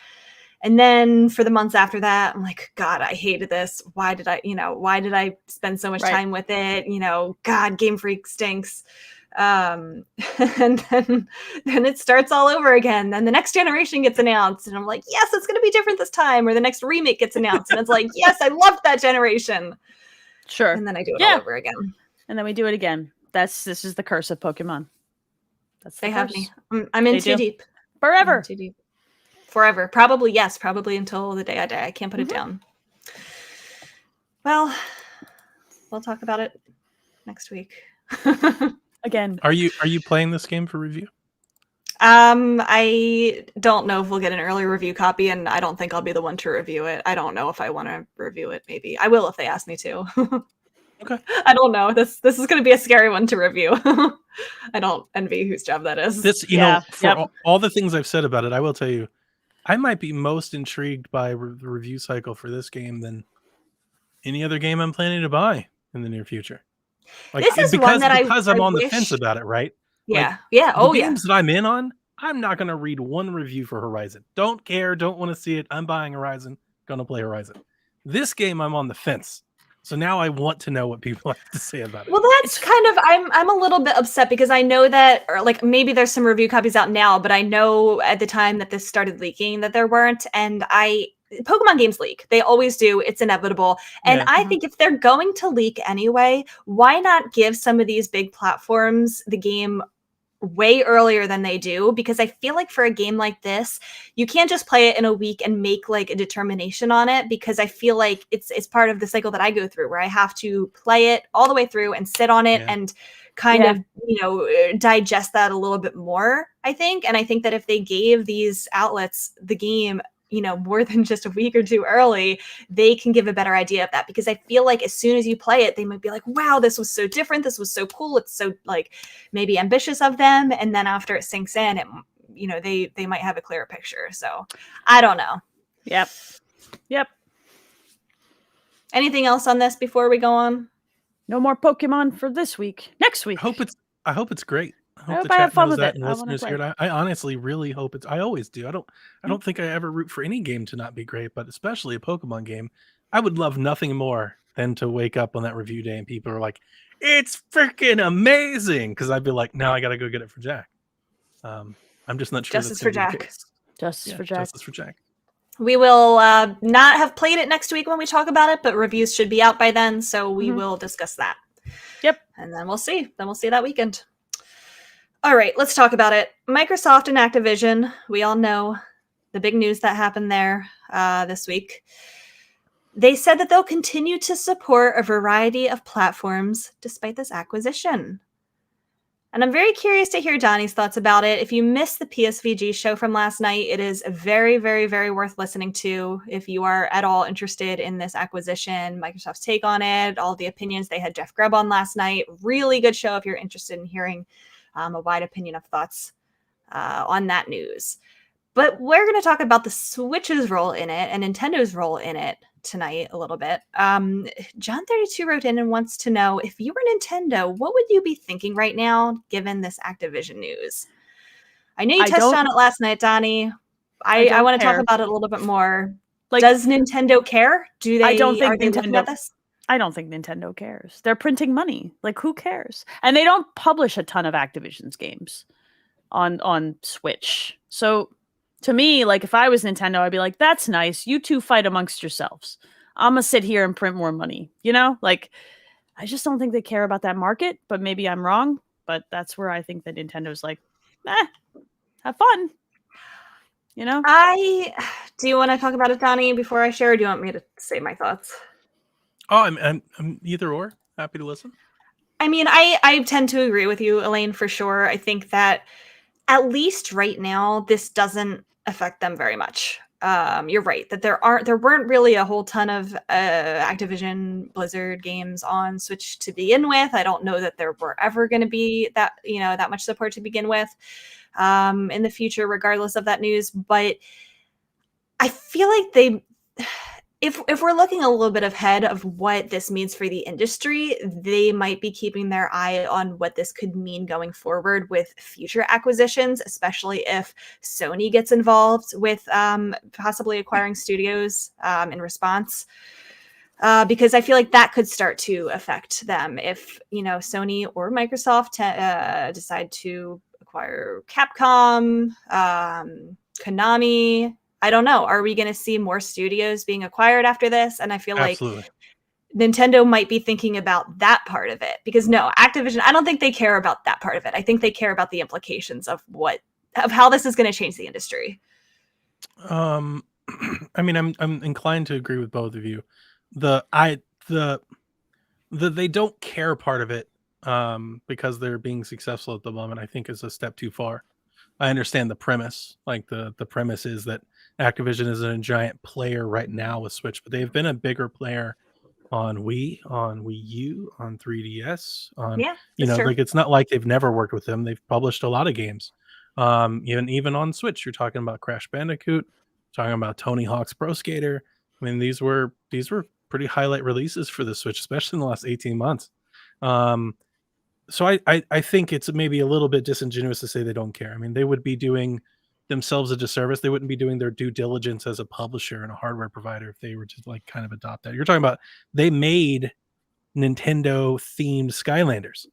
And then for the months after that, I'm like, God, I hated this. Why did I spend so much time with it? You know, God, Game Freak stinks. And then it starts all over again. Then the next generation gets announced, and I'm like, yes, it's going to be different this time. Or the next remake gets announced, and it's like, yes, I loved that generation. Sure. And then I do it all over again. And then we do it again. This is the curse of Pokemon. That's the They have curse. me. I'm in They too do. deep. Forever. In too deep. Forever. Probably, yes. Probably until the day I die. I can't put it down. Well, we'll talk about it next week. Again. Are you playing this game for review? I don't know if we'll get an early review copy, and I don't think I'll be the one to review it. I don't know if I want to review it. Maybe I will if they ask me to. Okay. I don't know. This is going to be a scary one to review. I don't envy whose job that is. This, you know, for all the things I've said about it, I will tell you, I might be most intrigued by the review cycle for this game than any other game I'm planning to buy in the near future. Like, this is because one that I'm I on the wish... fence about it, right? Yeah, like, yeah. Oh, the yeah. games that I'm in on, I'm not going to read one review for Horizon. Don't care. Don't want to see it. I'm buying Horizon. Going to play Horizon. This game, I'm on the fence. So now I want to know what people have to say about it. Well, that's kind of I'm a little bit upset because I know that, or like maybe there's some review copies out now, but I know at the time that this started leaking that there weren't, and Pokemon games leak. They always do. It's inevitable. And I think if they're going to leak anyway, why not give some of these big platforms the game way earlier than they do? Because I feel like for a game like this, you can't just play it in a week and make like a determination on it, because I feel like it's part of the cycle that I go through where I have to play it all the way through and sit on it and kind of, you know, digest that a little bit more, I think. And I think that if they gave these outlets the game, you know, more than just a week or two early, they can give a better idea of that. Because I feel like as soon as you play it, they might be like, wow, this was so different. This was so cool. It's so like maybe ambitious of them. And then after it sinks in, it, you know, they might have a clearer picture. So I don't know. Yep. Anything else on this before we go on? No more Pokemon for this week. Next week. I hope it's great. I hope I have fun with it. And listeners hear it. I honestly really hope it's. I always do. I don't think I ever root for any game to not be great, but especially a Pokemon game. I would love nothing more than to wake up on that review day and people are like, "It's freaking amazing!" Because I'd be like, "Now I got to go get it for Jack." I'm just not sure. Justice for Jack. Justice for Jack. Justice for Jack. We will not have played it next week when we talk about it, but reviews should be out by then, so we will discuss that. Yep. And then we'll see. Then we'll see that weekend. All right, let's talk about it. Microsoft and Activision, we all know the big news that happened there this week. They said that they'll continue to support a variety of platforms despite this acquisition. And I'm very curious to hear Donnie's thoughts about it. If you missed the PSVG show from last night, it is very, very, very worth listening to if you are at all interested in this acquisition, Microsoft's take on it, all the opinions. They had Jeff Grubb on last night. Really good show if you're interested in hearing a wide opinion of thoughts on that news. But we're going to talk about the Switch's role in it and Nintendo's role in it tonight a little bit. John32 wrote in and wants to know, if you were Nintendo, what would you be thinking right now given this Activision news? I know you touched on it last night, Donnie. I want to talk about it a little bit more. Like, does Nintendo care? Do they? I don't think Nintendo. I don't think Nintendo cares. They're printing money. Like, who cares? And they don't publish a ton of Activision's games on Switch. So to me, like, if I was Nintendo, I'd be like, that's nice. You two fight amongst yourselves. I'm going to sit here and print more money. You know, like, I just don't think they care about that market, but maybe I'm wrong. But that's where I think that Nintendo's like, have fun. You know? Do you want to talk about it, Donnie, before I share, or do you want me to say my thoughts? Oh, I'm either or. Happy to listen. I mean, I tend to agree with you, Elaine, for sure. I think that at least right now, this doesn't affect them very much. You're right that there weren't really a whole ton of Activision Blizzard games on Switch to begin with. I don't know that there were ever going to be that much support to begin with in the future, regardless of that news. But I feel like if we're looking a little bit ahead of what this means for the industry, they might be keeping their eye on what this could mean going forward with future acquisitions, especially if Sony gets involved with possibly acquiring studios in response. Because I feel like that could start to affect them if, Sony or Microsoft decide to acquire Capcom, Konami. I don't know. Are we going to see more studios being acquired after this? And I feel Absolutely. like Nintendo might be thinking about that part of it, because no, Activision, I don't think they care about that part of it. I think they care about the implications of how this is going to change the industry. I mean, I'm inclined to agree with both of you. The they don't care part of it, because they're being successful at the moment, I think is a step too far. I understand the premise. Like the premise is that Activision isn't a giant player right now with Switch, but they've been a bigger player on Wii, on Wii U, on 3DS, on Yeah, that's true. like it's not like they've never worked with them. They've published a lot of games. Even on Switch, you're talking about Crash Bandicoot, talking about Tony Hawk's Pro Skater. I mean, these were pretty highlight releases for the Switch, especially in the last 18 months. So I think it's maybe a little bit disingenuous to say they don't care. I mean, they would be doing themselves a disservice. They wouldn't be doing their due diligence as a publisher and a hardware provider if they were to like kind of adopt that. You're talking about they made Nintendo themed Skylanders.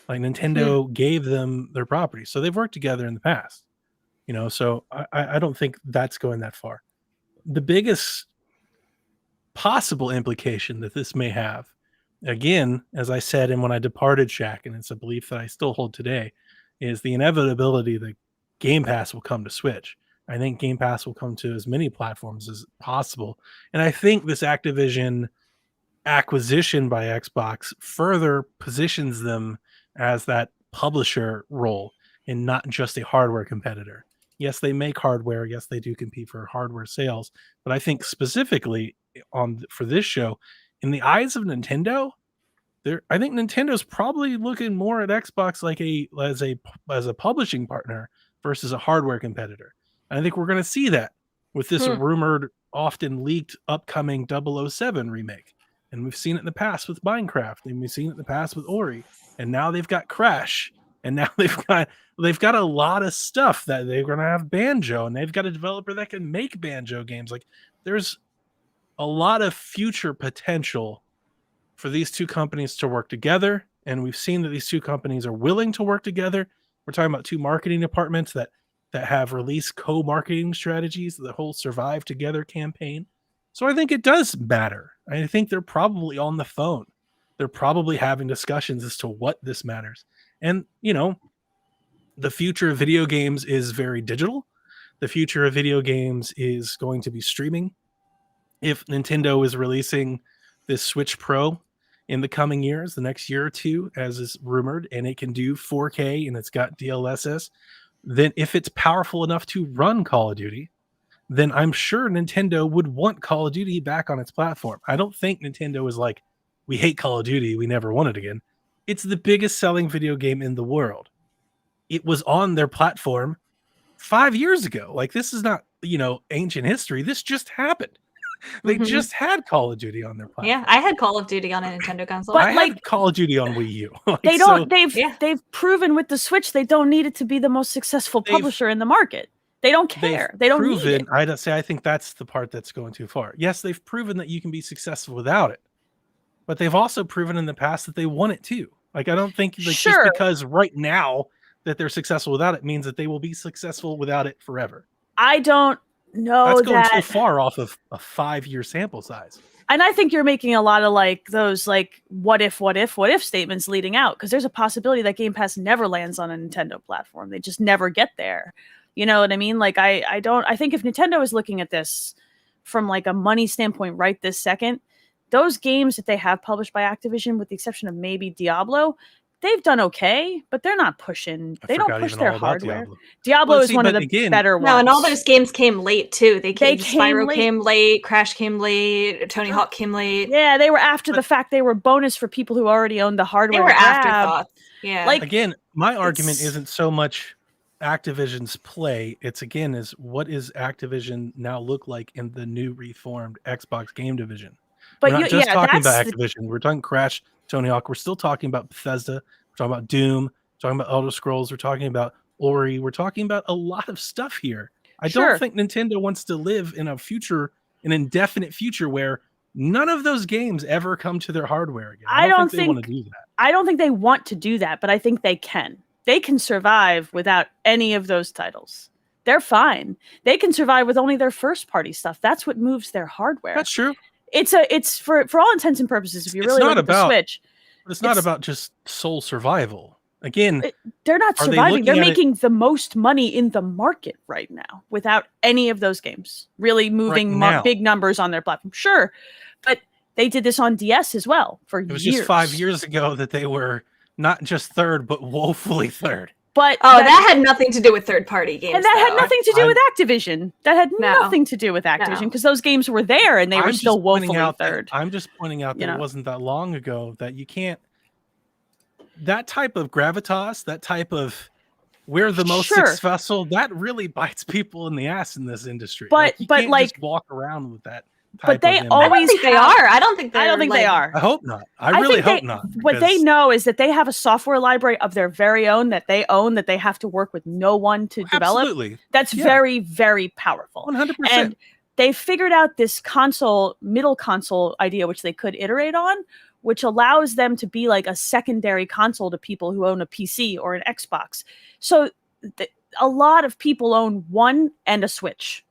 Like Nintendo gave them their property. So they've worked together in the past. So I don't think that's going that far. The biggest possible implication that this may have, again, as I said, and when I departed Shaq, and it's a belief that I still hold today, is the inevitability that Game Pass will come to Switch. I think Game Pass will come to as many platforms as possible. And I think this Activision acquisition by Xbox further positions them as that publisher role and not just a hardware competitor. Yes, they make hardware. Yes, they do compete for hardware sales. But I think specifically for this show, in the eyes of Nintendo, I think Nintendo's probably looking more at Xbox like as a publishing partner versus a hardware competitor. And I think we're going to see that with this rumored, often leaked, upcoming 007 remake. And we've seen it in the past with Minecraft, and we've seen it in the past with Ori, and now they've got Crash, and now they've got a lot of stuff that they're going to have Banjo, and they've got a developer that can make Banjo games. Like there's a lot of future potential for these two companies to work together, and we've seen that these two companies are willing to work together. We're talking about two marketing departments that have released co-marketing strategies, the whole Survive Together campaign. So I think it does matter. I think they're probably on the phone. They're probably having discussions as to what this matters. And, the future of video games is very digital. The future of video games is going to be streaming. If Nintendo is releasing this Switch Pro in the coming years, the next year or two, as is rumored, and it can do 4K and it's got DLSS, then if it's powerful enough to run Call of Duty, then I'm sure Nintendo would want Call of Duty back on its platform. I don't think Nintendo is like, we hate Call of Duty, we never want it again. It's the biggest selling video game in the world. It was on their platform 5 years ago. Like, this is not, ancient history. This just happened. They just had Call of Duty on their platform. Yeah, I had Call of Duty on a Nintendo console. But I had Call of Duty on Wii U. They don't. They've proven with the Switch they don't need it to be the most successful publisher in the market. They don't care. They don't need it. I think that's the part that's going too far. Yes, they've proven that you can be successful without it, but they've also proven in the past that they want it too. Like, I don't think just because right now that they're successful without it means that they will be successful without it forever. I don't know. That's going too far off of a 5-year sample size. And I think you're making a lot of those what if statements leading out, because there's a possibility that Game Pass never lands on a Nintendo platform. They just never get there. You know what I mean? Like, I think if Nintendo is looking at this from like a money standpoint right this second, those games that they have published by Activision, with the exception of maybe Diablo, they've done okay, but they're not pushing. They don't push their hardware. Diablo is one of the better ones. No, and all those games came late too. Spyro came late, Crash came late, Tony Hawk came late. Yeah, they were after the fact. They were bonus for people who already owned the hardware. They were afterthoughts. Yeah. Again, my argument isn't so much Activision's play. It's is what is Activision now look like in the new reformed Xbox game division? But we're not just talking about Activision. We're talking Crash, Tony Hawk. We're still talking about Bethesda. We're talking about Doom. We're talking about Elder Scrolls. We're talking about Ori. We're talking about a lot of stuff here. I don't think Nintendo wants to live in an indefinite future where none of those games ever come to their hardware again. I don't think they want to do that. I don't think they want to do that, but I think they can. They can survive without any of those titles. They're fine. They can survive with only their first party stuff. That's what moves their hardware. That's true. it's for all intents and purposes. If you It's really not look at the about- Switch, But it's not It's- about just sole survival. Again, they're not Are they surviving. They're looking at it- making the most money in the market right now without any of those games really moving now. big numbers on their platform. Sure, but they did this on DS as well for it was years. just 5 years ago that they were not just third, but woefully third. But Oh, that had nothing to do with third-party games. and that had though. nothing to do with Activision. That had No. nothing to do with Activision No. because those games were there and they were I'm still just pointing woefully out that- third. I'm just pointing out You that know? it wasn't that long ago that you can't. That type of gravitas, that type of we're the most Sure. successful, that really bites people in the ass in this industry. But- you but, can't like- just walk around with that. But type they of image. I don't always think they have- are. I don't think they're I don't think they are. I hope not. I really think hope not. What they because- know is that they have a software library of their very own that they own that they have to work with no one to develop. Absolutely, That's Yeah. very, very powerful. 100%. And they figured out this middle console idea, which they could iterate on, which allows them to be like a secondary console to people who own a PC or an Xbox. So a lot of people own one and a Switch.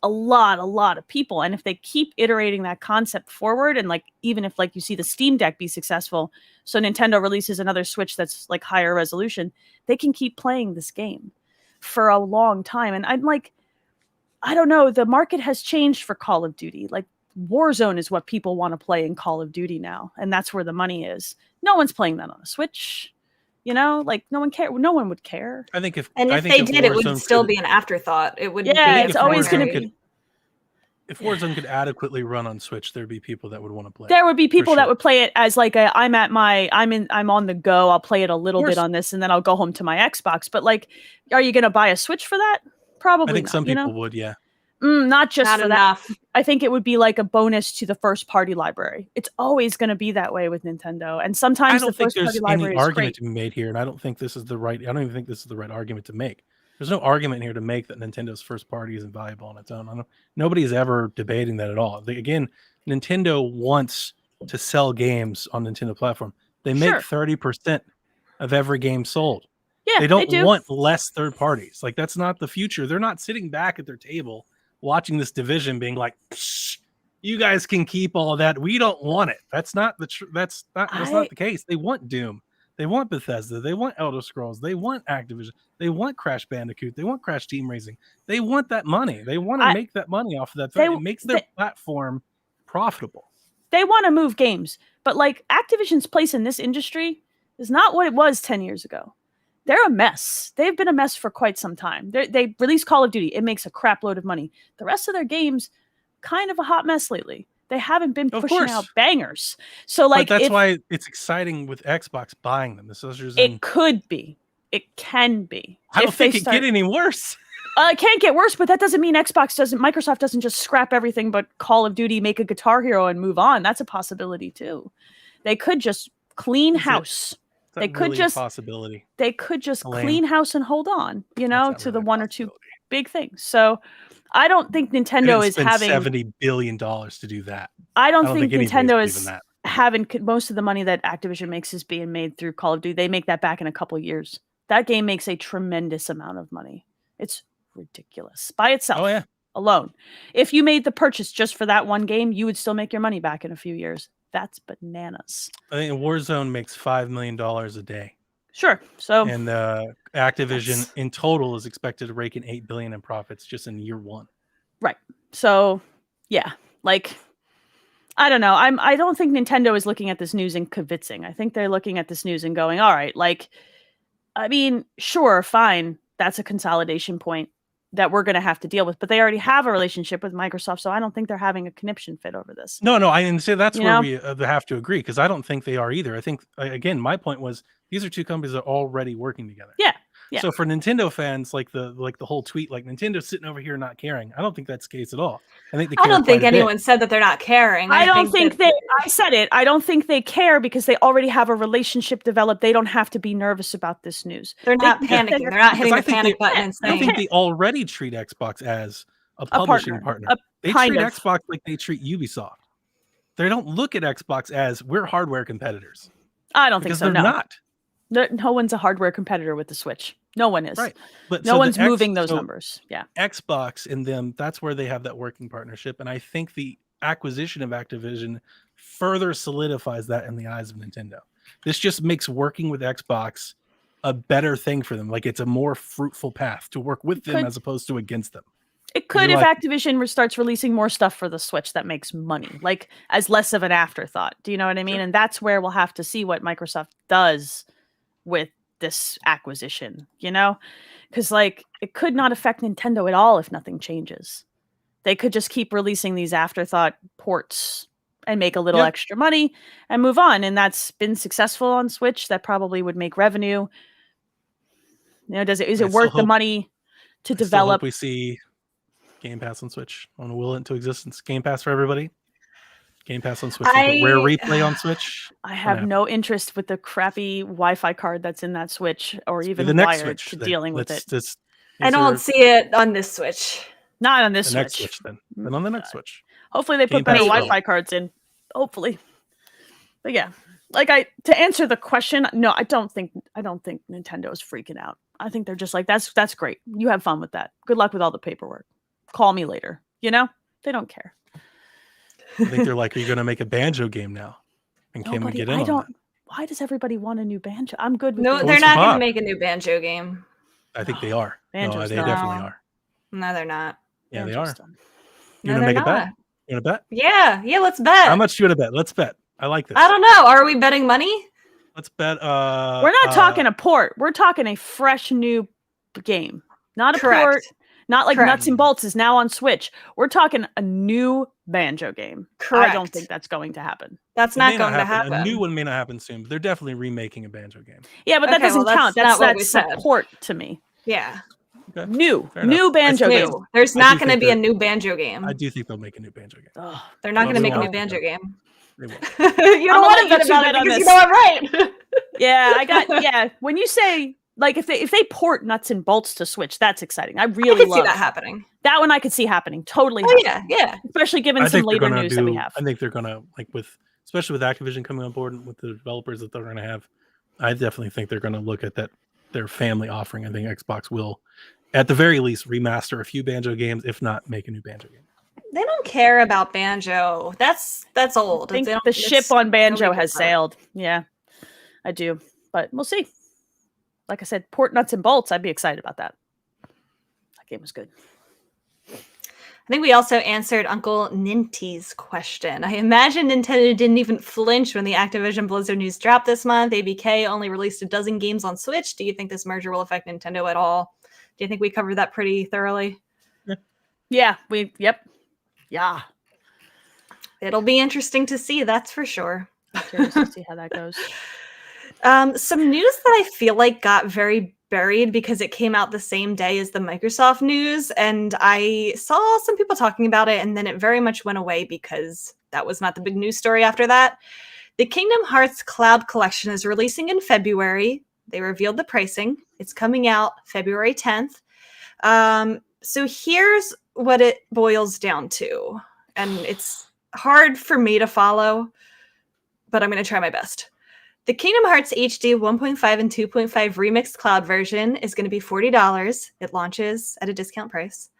A lot of people. And if they keep iterating that concept forward, and like even if like you see the Steam Deck be successful, so Nintendo releases another Switch that's like higher resolution, they can keep playing this game for a long time. And I'm like, I don't know, the market has changed for Call of Duty. Like Warzone is what people want to play in Call of Duty now, and that's where the money is. No one's playing that on a Switch. You know, like no one would care. I think if And I if think they did, it would Warzone still could- be an afterthought. It wouldn't Yeah, be. it's always going to Warzone primary. be. if Warzone could adequately run on Switch, there'd be people that would want to play. There would be people that sure. would play it as like I'm on the go. I'll play it a little course. bit on this, and then I'll go home to my Xbox. But like, are you going to buy a Switch for that? Probably. I think not, some you know? people would, yeah. Not just Not for enough. that. I think it would be like a bonus to the first party library. It's always going to be that way with Nintendo, and I sometimes the don't think first party there's library any is argument great. to be made here, and I don't think this is the right. I don't even think this is the right argument to make. There's no argument here to make that Nintendo's first party isn't valuable on its own. Nobody's ever debating that at all. Again, Nintendo wants to sell games on Nintendo platform. They make Sure. 30% of every game sold. Yeah, They don't do. want less third parties. Like that's not the future. They're not sitting back at their table watching this division being like, "Psh, you guys can keep all that. We don't want it." That's not that's not the case. They want Doom. They want Bethesda. They want Elder Scrolls. They want Activision. They want Crash Bandicoot. They want Crash Team Racing. They want that money. They want to make that money off of that thing. It makes their platform profitable. They want to move games, but like Activision's place in this industry is not what it was 10 years ago. They're a mess. They've been a mess for quite some time. They release Call of Duty. It makes a crap load of money. The rest of their games, kind of a hot mess lately. They haven't been Of pushing course. out bangers. So like, but that's why it's exciting with Xbox buying them. it could be. It can be. I don't if they think it get any worse. It can't get worse, but that doesn't mean Microsoft doesn't just scrap everything but Call of Duty, make a Guitar Hero, and move on. That's a possibility too. They could just clean Is it? house. It's They not could really just- a possibility. They could just Elaine. clean house and hold on, That's know, not to the really a one or two possibility. big things. So I don't think They Nintendo didn't is spend having. $70 billion to do that. I I don't don't think think anybody's Nintendo believing is that. having most of the money that Activision makes is being made through Call of Duty. They make that back in a couple years. That game makes a tremendous amount of money. It's ridiculous by itself. Oh yeah. Alone. If you made the purchase just for that one game, you would still make your money back in a few years. That's bananas. I think Warzone makes $5 million a day. Sure. So And Activision That's- in total is expected to rake in $8 billion in profits just in year one. So yeah, like I don't know. I don't think Nintendo is looking at this news and kibitzing. I think they're looking at this news and going, all right, like, I mean, sure, fine. That's a consolidation point that we're going to have to deal with, but they already have a relationship with Microsoft. So I don't think they're having a conniption fit over this. No, I didn't say that's You where know? we have to agree because I don't think they are either. I think again, my point was these are two companies that are already working together. Yeah, yeah. So for Nintendo fans, like the whole tweet, like Nintendo's sitting over here not caring. I don't think that's the case at all. I think they I care don't think quite a bit. anyone said that they're not caring. I don't think that- I said it. I don't think they care because they already have a relationship developed. They don't have to be nervous about this news. they're not they- panicking. They're not hitting I the think panic they- button and I saying, think they already treat Xbox as a publishing partner. They kind treat of. Xbox like they treat Ubisoft. They don't look at Xbox as we're hardware competitors I don't think because so. they're No. not. No one's a hardware competitor with the Switch. No one is. Right. But No so the one's moving those so numbers. Yeah. Xbox and them, that's where they have that working partnership. And I think acquisition of Activision further solidifies that in the eyes of Nintendo. This just makes working with Xbox a better thing for them. Like it's a more fruitful path to work with them as opposed to against them. It could You're if like- Activision starts releasing more stuff for the Switch that makes money, like as less of an afterthought. Do you know what I mean? Sure. And that's where we'll have to see what Microsoft does with this acquisition, because like it could not affect Nintendo at all if nothing changes. They could just keep releasing these afterthought ports and make a little Yep. extra money and move on. And that's been successful on Switch. That probably would make revenue. Is I it still worth the hope- money to I still develop? hope we see Game Pass on Switch. I want to will it into existence. Game Pass for everybody. Game Pass on Switch. Rare replay on Switch. I have happen. no interest with the crappy Wi-Fi card that's in that Switch, or even the next wired Switch. to then. dealing with it. I don't see it on this Switch. Not on this the next Switch. Switch then. Then on the next Switch. Hopefully they Game put better Pass Wi-Fi cards in. Hopefully. But yeah, to answer the question, no, I don't think Nintendo is freaking out. I think they're just like, that's great. You have fun with that. Good luck with all the paperwork. Call me later. They don't care. I think they're like, are you going to make a Banjo game now? And can we get in on that? Why does everybody want a new Banjo? I'm good with No, Banjo. they're not going to Bob. make a new Banjo game. I think they are. No, Banjo's they done. definitely are. No, they're not. Yeah, they Banjo's are. done. You No, want to make they're a bet? not. You want to bet? Yeah, let's bet. How much do you want to bet? Let's bet. I like this. I don't know. Are we betting money? Let's bet. We're not talking a port. We're talking a fresh new game. Not a Correct. port. Not like Correct. Nuts and Bolts is now on Switch. We're talking a new Banjo game. Correct. I don't think that's going to happen. That's It may not going to happen. A new one may not happen soon, but they're definitely remaking a Banjo game. Yeah, but that Okay, doesn't well, count. that's That's not what we that's said. support to me. Yeah, Okay. New Fair enough. Banjo I game. still- new. There's I not do going to think be a that- new Banjo game. I do think they'll make a new Banjo game. Ugh. They're not Well, going to they make a new won't. Banjo game. They will. You I'm don't want to gonna bet let you about bet it on because you this. know I'm right. Yeah, when you say like if they port Nuts and Bolts to Switch, that's exciting. I I really could see love that happening. that one. I could see happening. Totally. Oh happening. yeah, yeah. Especially given I some think they're later gonna news that we have. I think they're gonna especially with Activision coming on board and with the developers that they're gonna have. I definitely think they're gonna look at that their family offering. I think Xbox will, at the very least, remaster a few Banjo games, if not make a new Banjo game. They don't care about Banjo. That's old. I think They don't- the ship on Banjo nobody has cares about it. sailed. Yeah, I do. But we'll see. Like I said, port Nuts and Bolts, I'd be excited about that. That game was good. I think we also answered Uncle Ninty's question. I imagine Nintendo didn't even flinch when the Activision Blizzard news dropped this month. ABK only released a dozen games on Switch. Do you think this merger will affect Nintendo at all? Do you think we covered that pretty thoroughly? Yeah, yeah. It'll be interesting to see, that's for sure. I'm curious to see how that goes. Some news that I feel like got very buried because it came out the same day as the Microsoft news, and I saw some people talking about it, and then it very much went away because that was not the big news story after that. The Kingdom Hearts Cloud Collection is releasing in February. They revealed the pricing. It's coming out February 10th. So here's what it boils down to, and it's hard for me to follow, but I'm going to try my best. The Kingdom Hearts HD 1.5 and 2.5 remixed cloud version is going to be $40. It launches at a discount price.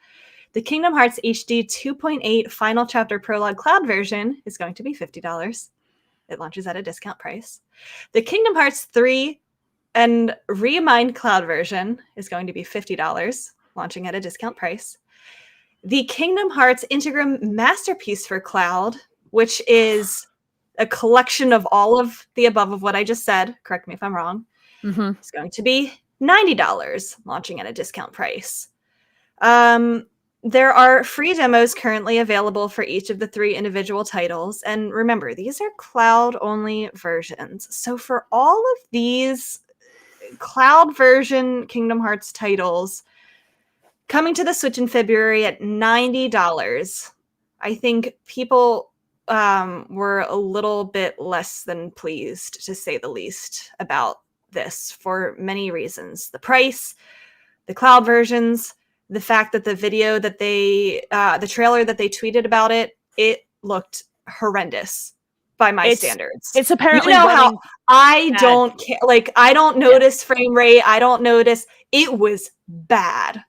The Kingdom Hearts HD 2.8 Final Chapter Prologue cloud version is going to be $50. It launches at a discount price. The Kingdom Hearts 3 and Remind cloud version is going to be $50, launching at a discount price. The Kingdom Hearts Integrum Masterpiece for Cloud, which is a collection of all of the above of what I just said, correct me if I'm wrong, Mm-hmm. is going to be $90, launching at a discount price. There are free demos currently available for each of the 3 individual titles. And remember, these are cloud-only versions. So for all of these cloud version Kingdom Hearts titles coming to the Switch in February at $90, I think people were a little bit less than pleased, to say the least, about this for many reasons. The price, the cloud versions, the fact that the video that the trailer that they tweeted about it looked horrendous by my standards. It's apparently you know running how I bad. don't care. Like, I don't notice frame rate. I don't notice. It was bad.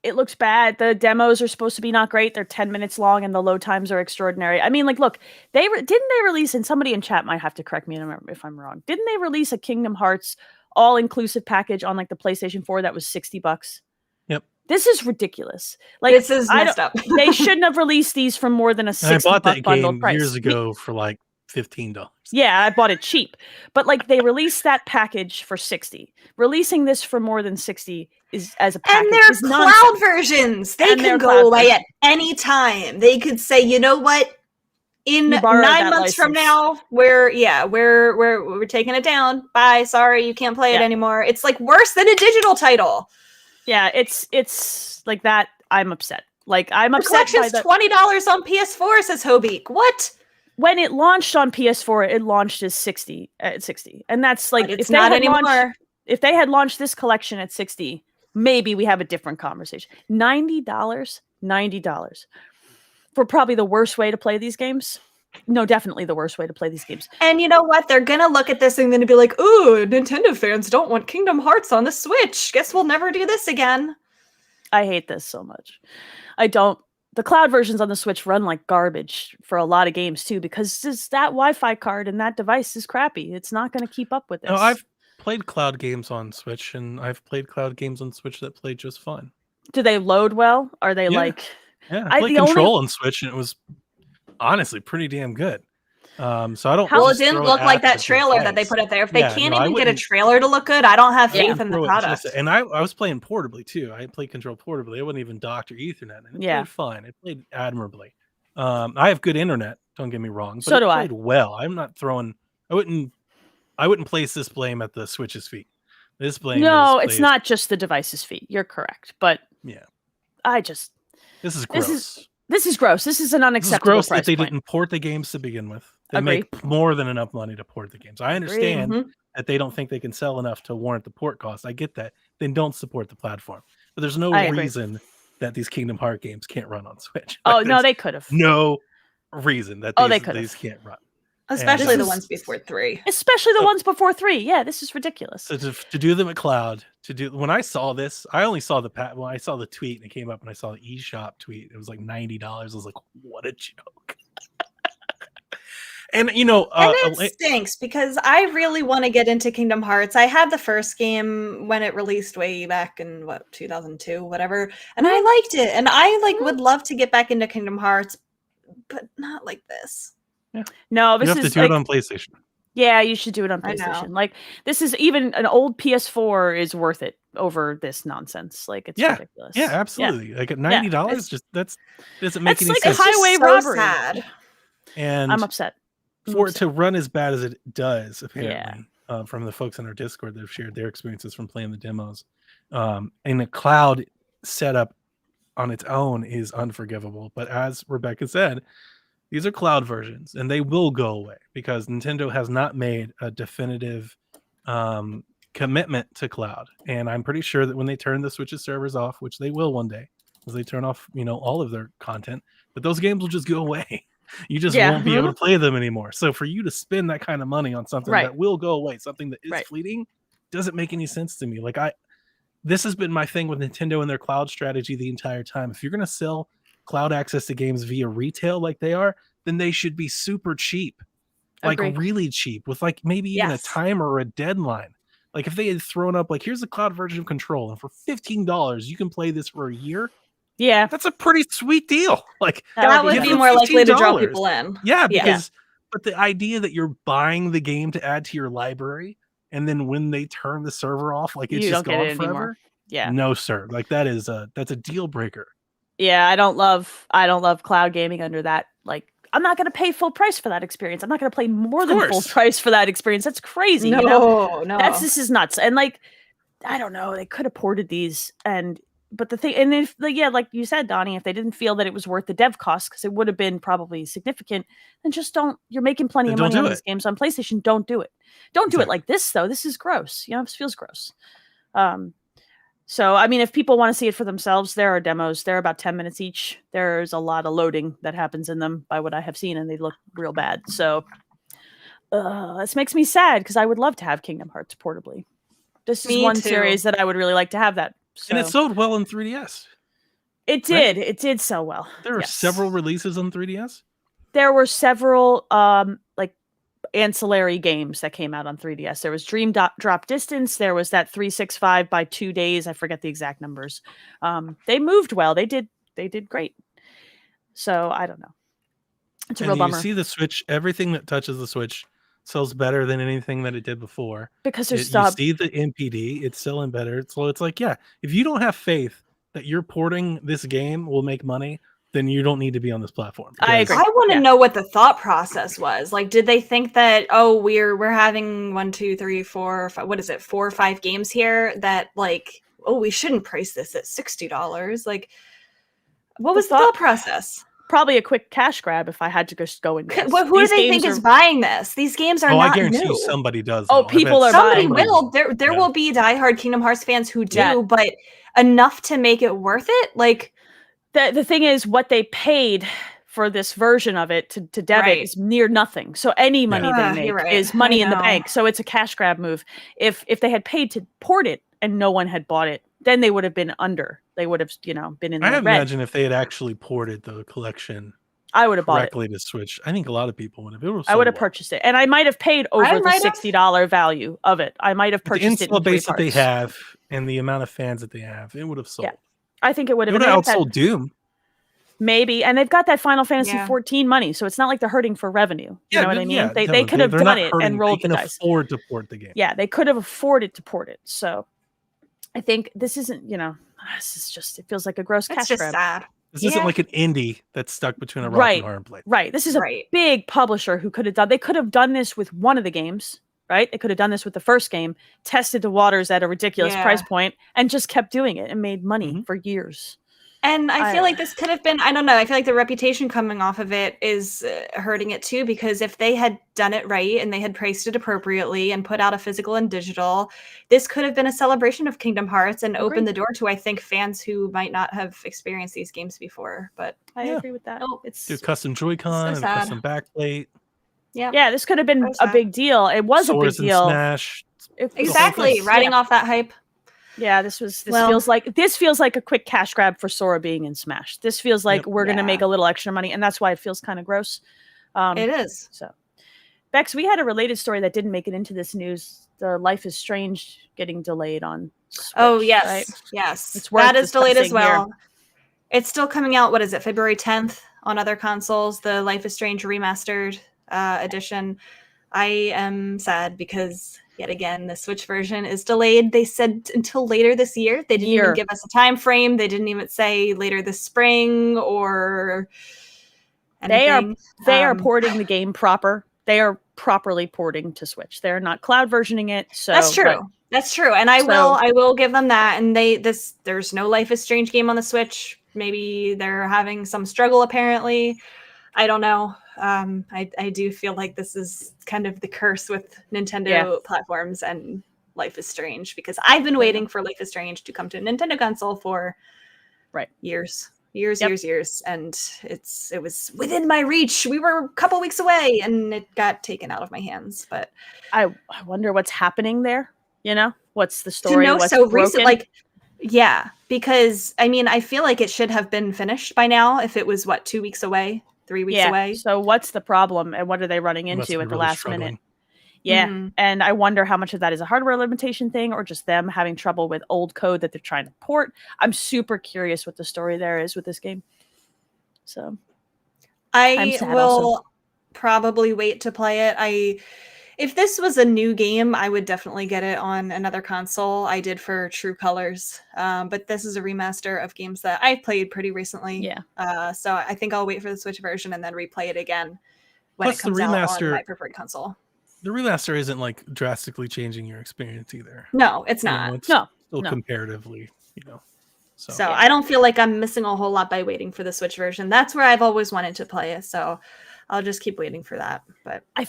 It looks bad. The demos are supposed to be not great. They're 10 minutes long and the load times are extraordinary. I mean, like, look, didn't they release, and somebody in chat might have to correct me if I'm wrong. Didn't they release a Kingdom Hearts all-inclusive package on like the PlayStation 4 that was $60? Yep. This is ridiculous. Like, This is messed up. They shouldn't have released these for more than a And I $60 bought that bundled game price. years ago for like $15. Yeah, I bought it cheap. But like they released that package for 60. Releasing this for more than 60 is as a package. And they're is cloud nonsense. versions. They And they're can cloud go away versions. at any time. They could say, you know what? In You 9 borrowed that months from license. now, we're taking it down. Bye. Sorry, you can't play it Yeah. anymore. It's like worse than a digital title. Yeah, it's like that. I'm upset. Like I'm The upset by collection's the $20 on PS4, says Hobeek. What? when it launched on PS4, it launched as 60 at 60. And that's like But it's if they not had launched- anymore. if they had launched this collection at 60, maybe we have a different conversation. $90 for probably the worst way to play these games. No, definitely the worst way to play these games. And you know what? They're gonna look at this and gonna be like, "Ooh, Nintendo fans don't want Kingdom Hearts on the Switch. Guess we'll never do this again." I hate this so much. I don't. The cloud versions on the Switch run like garbage for a lot of games too, because that Wi-Fi card and that device is crappy. It's not going to keep up with this. No, I've played cloud games on Switch, and I've played cloud games on Switch that played just fine. Do they load well? Are they Yeah. like? Yeah, I- I played the only- Control on Switch, and it was honestly pretty damn good. So I don't. Well, it just didn't throw look like at that the trailer that they device. put up there. If they Yeah, can't no, I even get a wouldn't- trailer to look good, I don't have Yeah, faith in the throw it product. and I was playing portably too. I played Control portably. It wasn't even docked or Ethernet, and it Yeah. played fine. It played admirably. I have good internet. Don't get me wrong. But So it do I. played well. I'm not throwing. I wouldn't place this blame at the Switch's feet. This blame. No, is it's placed- not just the device's feet. You're correct, but Yeah, I just this is gross. this is gross. This is an This is unacceptable gross price that they point. didn't port the games to begin with. They Agree. make more than enough money to port the games. I understand Mhm. that they don't think they can sell enough to warrant the port cost. I get that. Then don't support the platform. But there's no I agree. reason that these Kingdom Hearts games can't run on Switch. Oh Like, no, there's they could have. no reason that Oh, they these, could've. these can't run. Especially This the is- ones before 3. Especially the So- ones before 3. Yeah, this is ridiculous. So to do them at cloud, when I saw this, I only saw when I saw the tweet and it came up and I saw the eShop tweet. It was like $90. I was like, what a joke. And And it stinks because I really want to get into Kingdom Hearts. I had the first game when it released way back in 2002, whatever, and I liked it. And I would love to get back into Kingdom Hearts, but not like this. No, you this have to is do like, it on PlayStation. yeah, you should do it on I know. PlayStation. Like this is even an old PS4 is worth it over this nonsense. Like it's ridiculous. Yeah, absolutely. Like at $90, it's- just doesn't make That's any like a sense. highway So robbery. sad. And I'm upset. for it to run as bad as it does, apparently, Yeah. from the folks in our Discord that have shared their experiences from playing the demos, in a cloud setup on its own is unforgivable. But as Rebecca said, these are cloud versions, and they will go away because Nintendo has not made a definitive commitment to cloud. And I'm pretty sure that when they turn the Switch's servers off, which they will one day, as they turn off, all of their content, but those games will just go away. You just Yeah. won't be able to play them anymore. So for you to spend that kind of money on something Right. that will go away, something that is Right. fleeting, doesn't make any sense to me. This has been my thing with Nintendo and their cloud strategy the entire time. If you're going to sell cloud access to games via retail like they are, then they should be super cheap, like Agree. really cheap, with like maybe even a Yes. timer or a deadline. Like if they had thrown up like, here's a cloud version of Control, and for $15 you can play this for a year. Yeah, That's a pretty sweet deal. Like That would yeah, be for more likely to draw $15. people in. yeah, Yeah. because but the idea that you're buying the game to add to your library, and then when they turn the server off, like it's You just don't get gone it forever. anymore. Yeah. No, sir. Like that's a deal breaker. Yeah, I don't love cloud gaming under that. Like I'm not going to pay full price for that experience. I'm not going to pay more than full course. price for that experience. That's crazy. No, You know? no. This is nuts. And like, I don't know, they could have ported these but the thing, and if like you said, Donnie, if they didn't feel that it was worth the dev cost, because it would have been probably significant, then just don't. You're making plenty Then of don't money on do these it. games on PlayStation. Don't do it. Don't do it Exactly. like this though. This is gross. This feels gross. So I mean, if people want to see it for themselves, there are demos. They're about 10 minutes each. There's a lot of loading that happens in them, by what I have seen, and they look real bad. So this makes me sad because I would love to have Kingdom Hearts portably. This is Me one too. series that I would really like to have that. So. And it sold well in 3DS. It did. It did so well. There are Yes. several releases on 3DS. There were several like ancillary games that came out on 3DS. There was Dream Drop Distance. There was that 365 by 2 days. I forget the exact numbers. They moved well. They did great. So I don't know. It's a real bummer You see the Switch. Everything that touches the Switch sells better than anything that it did before. because there's You stuff. see the NPD. It's selling better. So it's like, yeah, if you don't have faith that you're porting this game will make money, then you don't need to be on this platform. I because- agree. I want to Yeah. know what the thought process was. Like, did they think that, oh, we're having 1, 2, 3, 4, 5, what is it, 4 or 5 games here that, like, oh, we shouldn't price this at $60. Like, what was the thought process? Probably a quick cash grab if I had to just go and guess. Who do These they think games is are- buying this? These games are Oh, not I guarantee new. you somebody does. Oh, though. I people bet are Somebody buying them. will. There Yeah. will be diehard Kingdom Hearts fans who do, Yeah. but enough to make it worth it. Like, The thing is, what they paid for this version of it to dev Right. it is near nothing. So any money Yeah. they You're make right. is money I in the know. bank. So it's a cash grab move. If they had paid to port it and no one had bought it, then they would have been under. They would have, been in the I red. imagine if they had actually ported the collection I would have bought it. correctly to Switch, I think a lot of people would have. It I would have purchased it, and I might have paid I over the might have. $60 value of it. I might have the purchased it install in 3 base that they parts. have and the amount of fans that they have. It would have sold. Yeah. I think it would It have would been have outsold Doom. maybe, and they've got that Final Fantasy Yeah. 14 money, so it's not like they're hurting for revenue. You know what I mean? Yeah, they no, could have they're done not it hurting. and rolled They the can dice. afford to port the game. Yeah, they could have afforded to port it. So I think this isn't, this is just, it feels like a gross it's cash just grab. sad. This Yeah. isn't like an indie that's stuck between a rock Right. and a hard place. Right. This is a Right. big publisher who could have they could have done this with one of the games, right? They could have done this with the first game, tested the waters at a ridiculous Yeah. price point, and just kept doing it and made money Mhm. for years. And I I- feel like this could have been, I don't know, I feel like the reputation coming off of it is hurting it too, because if they had done it right and they had priced it appropriately and put out a physical and digital, this could have been a celebration of Kingdom Hearts and Agreed. opened the door to, I think, fans who might not have experienced these games before. But I Yeah. agree with that. Nope. It's Do custom Joy-Con So and sad. custom backplate. yeah, this could have been So a sad. big deal. It was a big Swords and deal. Smash. It- exactly. thing. Riding off that hype. Yeah, this Well- feels like a quick cash grab for Sora being in Smash. This feels like Yep. we're gonna Yeah. make a little extra money, and that's why it feels kind of gross. It is. So, Bex, we had a related story that didn't make it into this news. The Life is Strange getting delayed on Switch, Oh, yes. right? Yes. It's worth That is delayed as discussing here. well. It's still coming out, what is it, February 10th on other consoles, the Life is Strange remastered edition. I am sad because, yet again, the Switch version is delayed. They said until later this year. They didn't even give us a time frame. They didn't even say later this spring or anything. They are Um, porting the game proper. They are properly porting to Switch. They're not cloud versioning it. So That's true. but- That's true. And I will give them that. And there's no Life is Strange game on the Switch. Maybe they're having some struggle apparently. I don't know. I do feel like this is kind of the curse with Nintendo platforms and Life is Strange, because I've been waiting for Life is Strange to come to a Nintendo console for years. Years, Yep. years, years. And it was within my reach. We were a couple weeks away and it got taken out of my hands. But I wonder what's happening there. What's the story? to know What's so broken? recent, like, yeah, because I mean, I feel like it should have been finished by now if it was 2 weeks away, 3 weeks away. So what's the problem, and what are they running They must into be at the really last struggling. minute? Yeah, Mhm. and I wonder how much of that is a hardware limitation thing or just them having trouble with old code that they're trying to port. I'm super curious what the story there is with this game. So I'm I sad will also. probably wait to play it. If this was a new game, I would definitely get it on another console. I did for True Colors, but this is a remaster of games that I played pretty recently. yeah, So I think I'll wait for the Switch version and then replay it again when Plus, it the comes out on remaster- my preferred console. The remaster isn't like drastically changing your experience either. No, it's You know, not. it's No, still no. comparatively, So, So I don't feel like I'm missing a whole lot by waiting for the Switch version. That's where I've always wanted to play it. So I'll just keep waiting for that. But my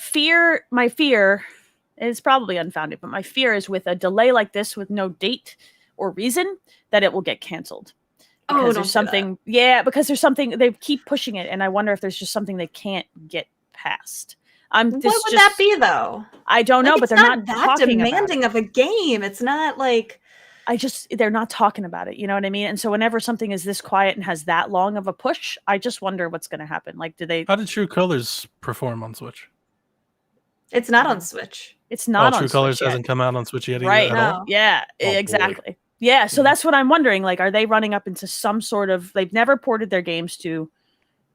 fear is probably unfounded, but my fear is with a delay like this with no date or reason that it will get canceled. Oh, Because don't there's say something, because there's something they keep pushing it, and I wonder if there's just something they can't get past. what would that be though? I don't know, Like, but it's they're not that talking demanding about of a game. It's not like it. they're not talking about it. You know what I mean? And so whenever something is this quiet and has that long of a push, I just wonder what's going to happen. Like, do they? How did True Colors perform on Switch? It's not on Switch. It's not on True Colors Switch yet. hasn't come out on Switch yet Right. at all. Yeah, Oh, boy. exactly. Yeah, so Yeah. that's what I'm wondering. Like, are they running up into some sort of? They've never ported their games to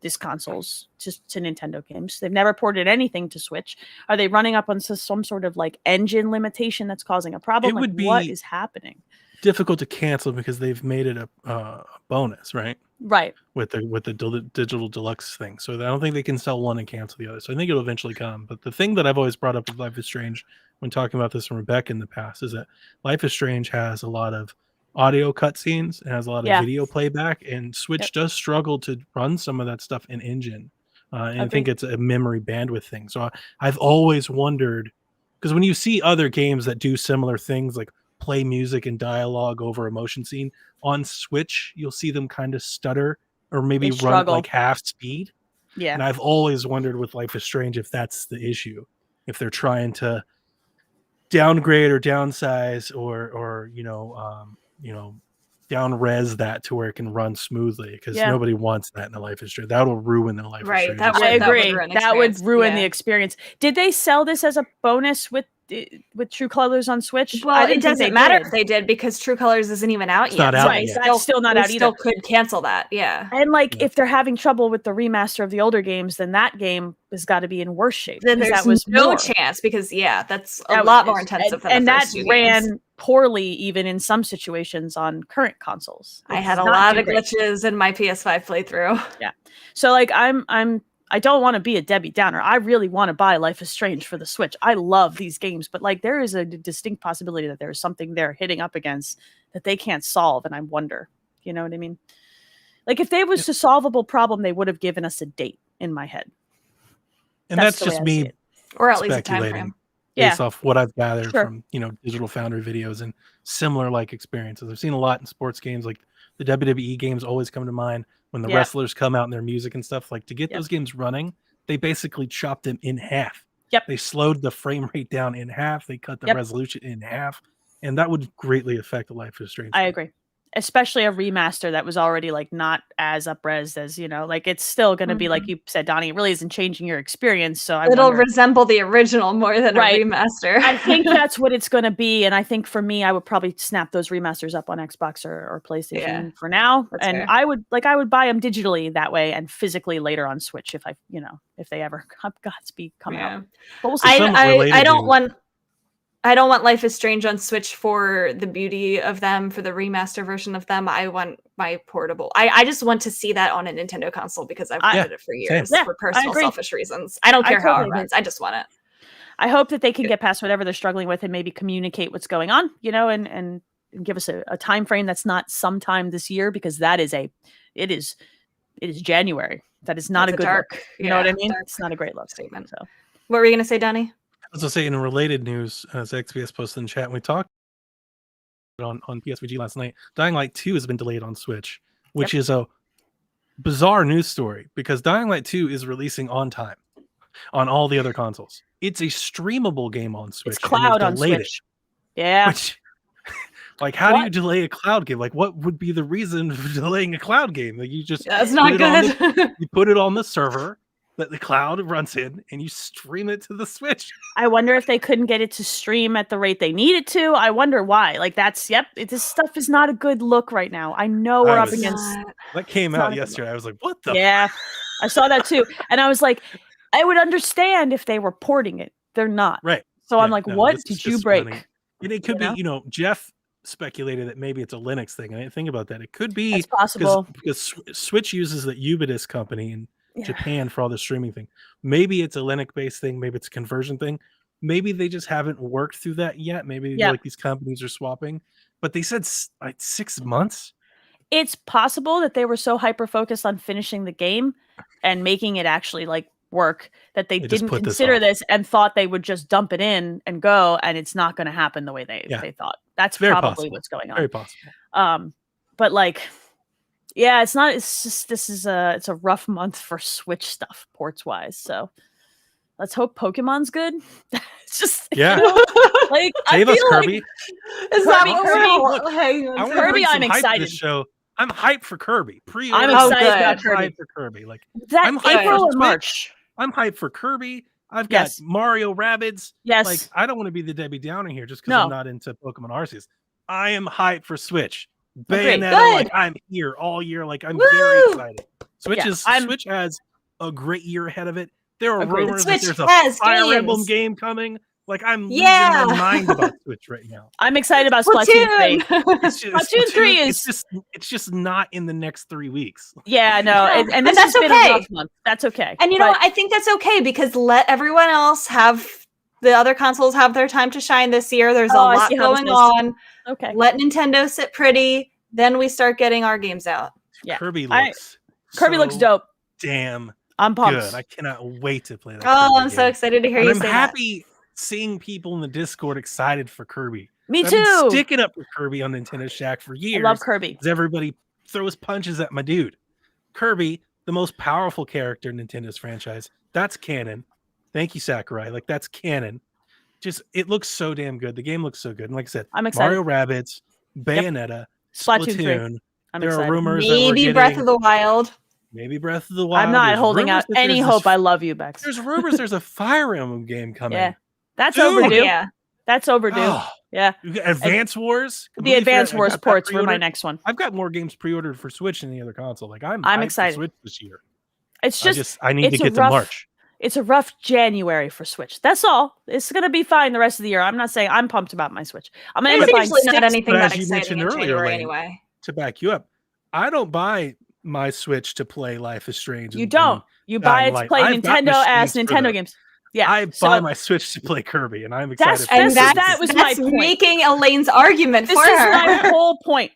these consoles, to Nintendo games. They've never ported anything to Switch. Are they running up on some sort of like engine limitation that's causing a problem? It Like, would what be- is happening? Difficult to cancel because they've made it a bonus, right? Right. With the digital deluxe thing. So I don't think they can sell one and cancel the other. So I think it'll eventually come. But the thing that I've always brought up with Life is Strange when talking about this from Rebecca in the past is that Life is Strange has a lot of audio cutscenes and has a lot of video playback, and Switch does struggle to run some of that stuff in engine. And I think it's a memory bandwidth thing. So I've always wondered, because when you see other games that do similar things, like play music and dialogue over a motion scene on Switch, you'll see them kind of stutter or maybe They run struggle. like half speed. Yeah. And I've always wondered with Life is Strange if that's the issue, if they're trying to downgrade or downsize or down res that to where it can run smoothly, because nobody wants that in a Life is Strange. That'll ruin the Life is Right, Strange. that I would agree. ruin the That would experience. ruin Yeah. the experience. Did they sell this as a bonus with True Colors on Switch? I Well, didn't it think doesn't they matter did. if they did, because True Colors isn't even out It's yet. not out they yet. That's still not they out still either. could cancel that. Yeah. And like, Yeah. if they're having trouble with the remaster of the older games, then that game has got to be in worse shape. Then 'cause there's that was no more. chance, because that's a That lot was- more intensive than and the that first two ran games. poorly even in some situations on current consoles. I It had does a not lot do of great. glitches in my PS5 playthrough. So like, I don't want to be a Debbie Downer. I really want to buy Life is Strange for the Switch. I love these games, but like, there is a distinct possibility that there's something they're hitting up against that they can't solve, and I wonder. You know what I mean? Like, if there was a solvable problem, they would have given us a date in my head. And that's the way just I see me it. Or at least a time speculating frame. based off what I've gathered Sure. from Digital Foundry videos and similar like experiences. I've seen a lot in sports games, like the WWE games always come to mind when the Yeah. wrestlers come out and their music and stuff. Like, to get Yep. those games running, they basically chopped them in half. Yep. They slowed the frame rate down in half. They cut the Yep. resolution in half, and that would greatly affect the Life is Strange. I agree. Especially a remaster that was already like not as up-res as, like, it's still going to be, like you said, Donnie, it really isn't changing your experience. So It'll wonder- resemble the original more than Right. a remaster. I think that's what it's going to be. And I think for me, I would probably snap those remasters up on Xbox or PlayStation Yeah. for now. That's And fair. I would buy them digitally that way and physically later on Switch if if they ever Godspeed come Yeah. out. But we'll see. Somewhat I related don't to- want Life is Strange on Switch for the beauty of them, for the remaster version of them. I want my portable. I just want to see that on a Nintendo console, because I've wanted it for years Yeah, for I personal agree. selfish reasons. I don't I care how totally it agree. runs. I just want it. I hope that they can get past whatever they're struggling with and maybe communicate what's going on, and give us a time frame that's not sometime this year, because it is January. That is not It's a good dark, look. You know what I mean? dark It's not a great look. statement. So What were you gonna say, Donnie? I was going to say, in related news, as XBS posted in chat, we talked on PSVG last night, Dying Light 2 has been delayed on Switch, which is a bizarre news story, because Dying Light 2 is releasing on time on all the other consoles. It's a streamable game on Switch. it's cloud and on they've delayed Switch. Yeah. Which, like, how do you What? delay a cloud game? Like, what would be the reason for delaying a cloud game? Like, you just That's put not it on good. you put it on the server that the cloud runs in, and you stream it to the Switch. I wonder if they couldn't get it to stream at the rate they needed to. I wonder why. Like, this stuff is not a good look right now. I know we're I up was- against. That came It's not out a good yesterday. I was like, what the? Yeah, I saw that too, and I was like, I would understand if they were porting it. They're not. Right. So I'm Yeah, like, no, what this is did you just break? funny. And it could You be, Jeff speculated that maybe it's a Linux thing. I didn't think about that. It could be That's possible. because Switch uses the Ubidus company in Yeah. Japan for all the streaming thing. Maybe it's a Linux-based thing. Maybe it's a conversion thing. Maybe they just haven't worked through that yet. Maybe Yeah. like these companies are swapping. But they said like 6 months. It's possible that they were so hyper focused on finishing the game and making it actually like work that they They just didn't put this consider off. this and thought they would just dump it in and go, and it's not going to happen the way they thought. That's Very probably possible. what's going on. Very possible. But like, yeah, it's just it's a rough month for Switch stuff ports wise. So let's hope Pokemon's good. It's just Yeah. like Save I us, feel like Kirby. Is that Kirby, what Kirby, we're look, hanging on I want to? to Kirby, bring some I'm hype to excited. this show. I'm hyped for Kirby. Pre-order. I'm Oh, excited good. about I'm Kirby. hyped for Kirby. Like That I'm hyped April for or Switch. March. I'm hyped for Kirby. I've got Yes. Mario Rabbids. Yes. Like I don't want to be the Debbie Downer here just because No. I'm not into Pokemon Arceus. I am hyped for Switch. Agreed. Bayonetta, Good. like I'm here all year. Like I'm Woo! very excited. Yeah, Switch has a great year ahead of it. There are Agreed. rumors that Switch there's a has Fire Emblem games. game coming. Like I'm Yeah. losing my mind about Switch right now. I'm excited about Splatoon 3. It's just, Splatoon 3 it's just not in the next 3 weeks. Yeah, no, Yeah, and and this that's has been okay. a rough month. That's okay. And you know But what? I think that's okay because let everyone else have the other consoles have their time to shine this year. There's a Oh, I lot see how this going is. on. Okay. Let Nintendo sit pretty. Then we start getting our games out. Yeah. Kirby I- looks Kirby looks so dope. Damn I'm pumped. good. I cannot wait to play that. Oh, Kirby I'm so game. excited to hear And you I'm say happy seeing people in the Discord excited for Kirby. Me I've been too. sticking up for Kirby on Nintendo Shack for I years. love Kirby. As everybody throws punches at my dude. Kirby, the most powerful character in Nintendo's franchise. That's canon. Thank you, Sakurai. Like that's canon. Just it looks so damn good. The game looks so good. And like I said, I'm excited. Mario Rabbids, Bayonetta, Splatoon 3. Splatoon. I'm There excited. are that. rumors that we're Maybe getting Breath of the Wild. maybe Breath of the Wild. I'm not There's holding rumors out that any there's hope. this- I love you, Bex. There's rumors there's a Fire Emblem game coming. Yeah. That's Dude. overdue. Yeah. That's overdue. Oh, Yeah. you got Advance Wars. The Completely Advance forgot- I Wars got that ports were my pre-ordered. next one. I've got more games pre-ordered for Switch than any other console. Like I'm hyped for excited. Switch this year. It's I just need to it's a get to rough- March. it's a rough January for Switch. That's all. It's gonna be fine the rest of the year. I'm not saying I'm pumped about my Switch. I'm gonna end There's up buying usually not 6. anything but that as you exciting mentioned in earlier, January Lane, anyway. To back you up, I don't buy my Switch to play Life is Strange. You and- don't. You buy it to Light. play I've got Nintendo ass machines for Nintendo those. games. Yeah. I so buy my Switch to play Kirby, and I'm That's excited. And for That that's, was that's my point. making Elaine's argument this for is her. my whole point.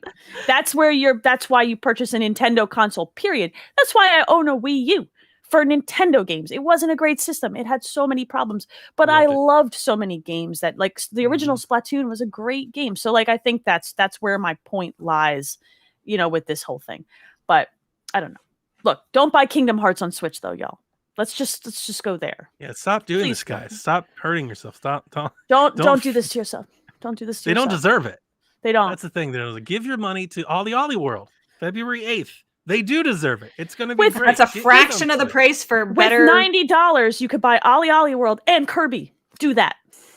That's why you purchase a Nintendo console, period. That's why I own a Wii U for Nintendo games. It wasn't a great system. It had so many problems, but I Loved it. loved so many games that like the original Splatoon was a great game. So like I think that's where my point lies, with this whole thing. But I don't know. Look, don't buy Kingdom Hearts on Switch though, y'all. Let's just go there. Yeah, stop doing Please this, guys. don't. Stop hurting yourself. Stop. Don't Don't- do this to yourself. Don't do this to They don't yourself. deserve it. They don't. That's the thing. They're like, give your money to Ollie World, February 8th. They do deserve it. It's going to be With- great. That's a Give fraction them of the Switch. price for With better. $90, you could buy Ollie World and Kirby. Do that.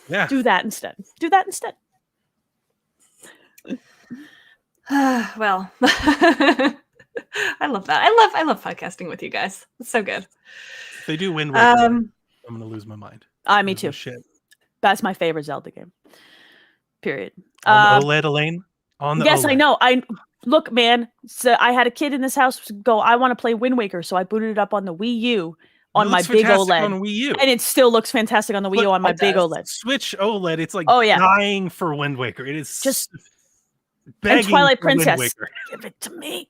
Yeah. Do that instead. Do that instead. Well, I love that. I love podcasting with you guys. It's so good. If they do Wind Waker, I'm Um, going to lose my mind. Me No too. Shit. That's my favorite Zelda game. Period. On the OLED, Elaine? On the Yes, I OLED. know. Look, man. So I had a kid in this house go, I want to play Wind Waker, so I booted it up on the Wii U on It my looks big fantastic OLED. on Wii U. And it still looks fantastic on the Wii But U on my it big does. OLED. Switch OLED, it's like Oh, yeah. dying for Wind Waker. It is Just- begging Twilight for Wind Princess. Waker. Give it to me.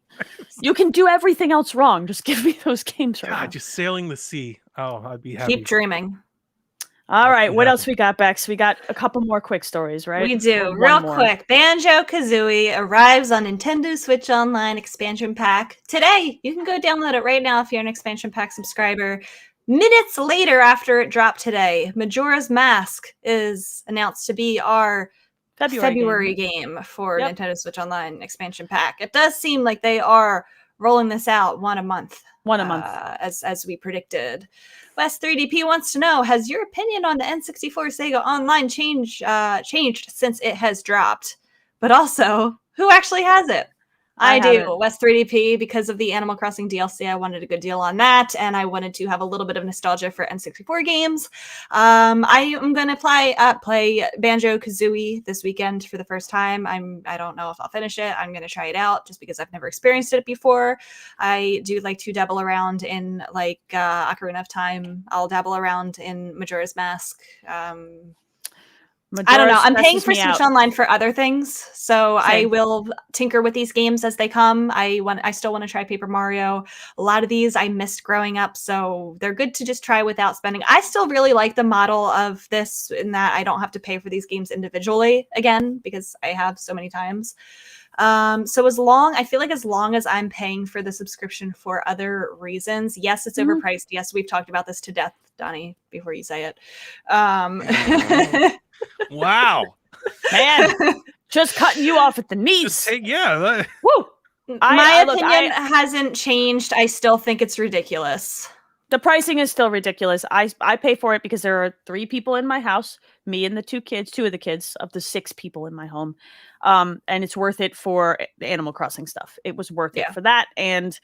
You can do everything else wrong. Just give me those games right now. God, just sailing the sea. Oh, I'd be happy. keep dreaming. All right. be What else happy. we got, Bex? We got a couple more quick stories, right? We do. Or one Real more. quick. Banjo Kazooie arrives on Nintendo Switch Online expansion pack today. You can go download it right now if you're an expansion pack subscriber. Minutes later after it dropped today, Majora's Mask is announced to be our February game for Yep. Nintendo Switch Online expansion pack. It does seem like they are rolling this out one a month. One a month. As we predicted. West 3DP wants to know: has your opinion on the N64 Sega Online changed since it has dropped? But also, who actually has it? I I have do. it. West 3DP, because of the Animal Crossing DLC, I wanted a good deal on that, and I wanted to have a little bit of nostalgia for N64 games. I am going to play Banjo Kazooie this weekend for the first time. I don't know if I'll finish it. I'm going to try it out just because I've never experienced it before. I do like to dabble around in Ocarina of Time. I'll dabble around in Majora's Mask. I don't know. Majora I'm paying stresses for me Switch out. Online for other things, so I Same. will tinker with these games as they come. I still want to try Paper Mario. A lot of these I missed growing up, so they're good to just try without spending. I still really like the model of this in that I don't have to pay for these games individually again because I have so many times. So I feel like as long as I'm paying for the subscription for other reasons, yes, it's Mhm. overpriced. Yes, we've talked about this to death, Donnie, before you say it. Wow. Man, just cutting you off at the Just knees. take, yeah. Woo! My look, opinion hasn't changed. I still think it's ridiculous. The pricing is still ridiculous. I pay for it because there are 3 people in my house, me and the 2 kids, 2 of the kids of the 6 people in my home. And it's worth it for the Animal Crossing stuff. It was worth Yeah. it for that. And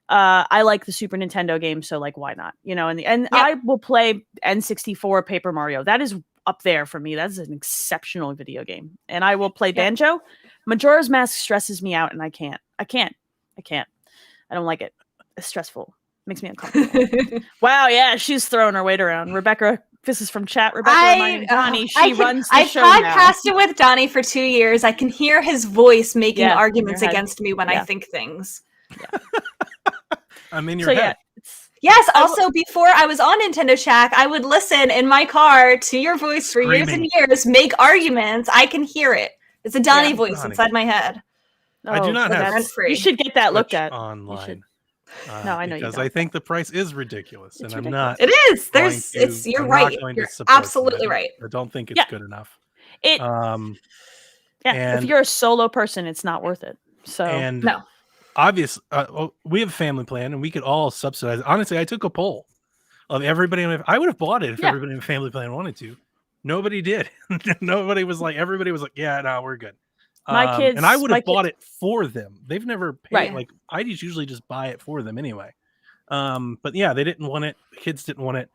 I like the Super Nintendo game, so like why not? You know, and Yep. I will play N64 Paper Mario. That is up there for me. That's an exceptional video game. And I will play Banjo. Majora's Mask stresses me out and I can't. I don't like it. It's stressful. Makes me uncomfortable. Wow, yeah, she's throwing her weight around. Rebecca, this is from chat. Rebecca reminding Donnie she runs the show now. I've podcasted with Donnie for 2 years. I can hear his voice making Yeah, in arguments your head. against me when I Yeah. think things. I'm in your So head. yeah, Yes, also before I was on Nintendo Shack, I would listen in my car to your voice for years and Screaming. years, make arguments. I can hear it. It's a Donnie Yeah, voice Donnie. inside my head. I do not so have that's- rent-free. You should get that looked Switch at. online. No, I know you because don't. I think the price is ridiculous, It's and I'm ridiculous. not. It is. You're I'm not right. going to You're support them. absolutely right. I don't think it's Yeah. good enough. It yeah, if and- you're a solo person, it's not worth it. So And No. obviously, we have a family plan, and we could all subsidize. Honestly, I took a poll of everybody. I would have bought it if Yeah. everybody in the family plan wanted to. Nobody did. Nobody was like. Everybody was like, "Yeah, no, we're good." My kids, and I would my have bought it for them. They've never paid. Right. Like I usually just buy it for them anyway. But yeah, they didn't want it. The kids didn't want it.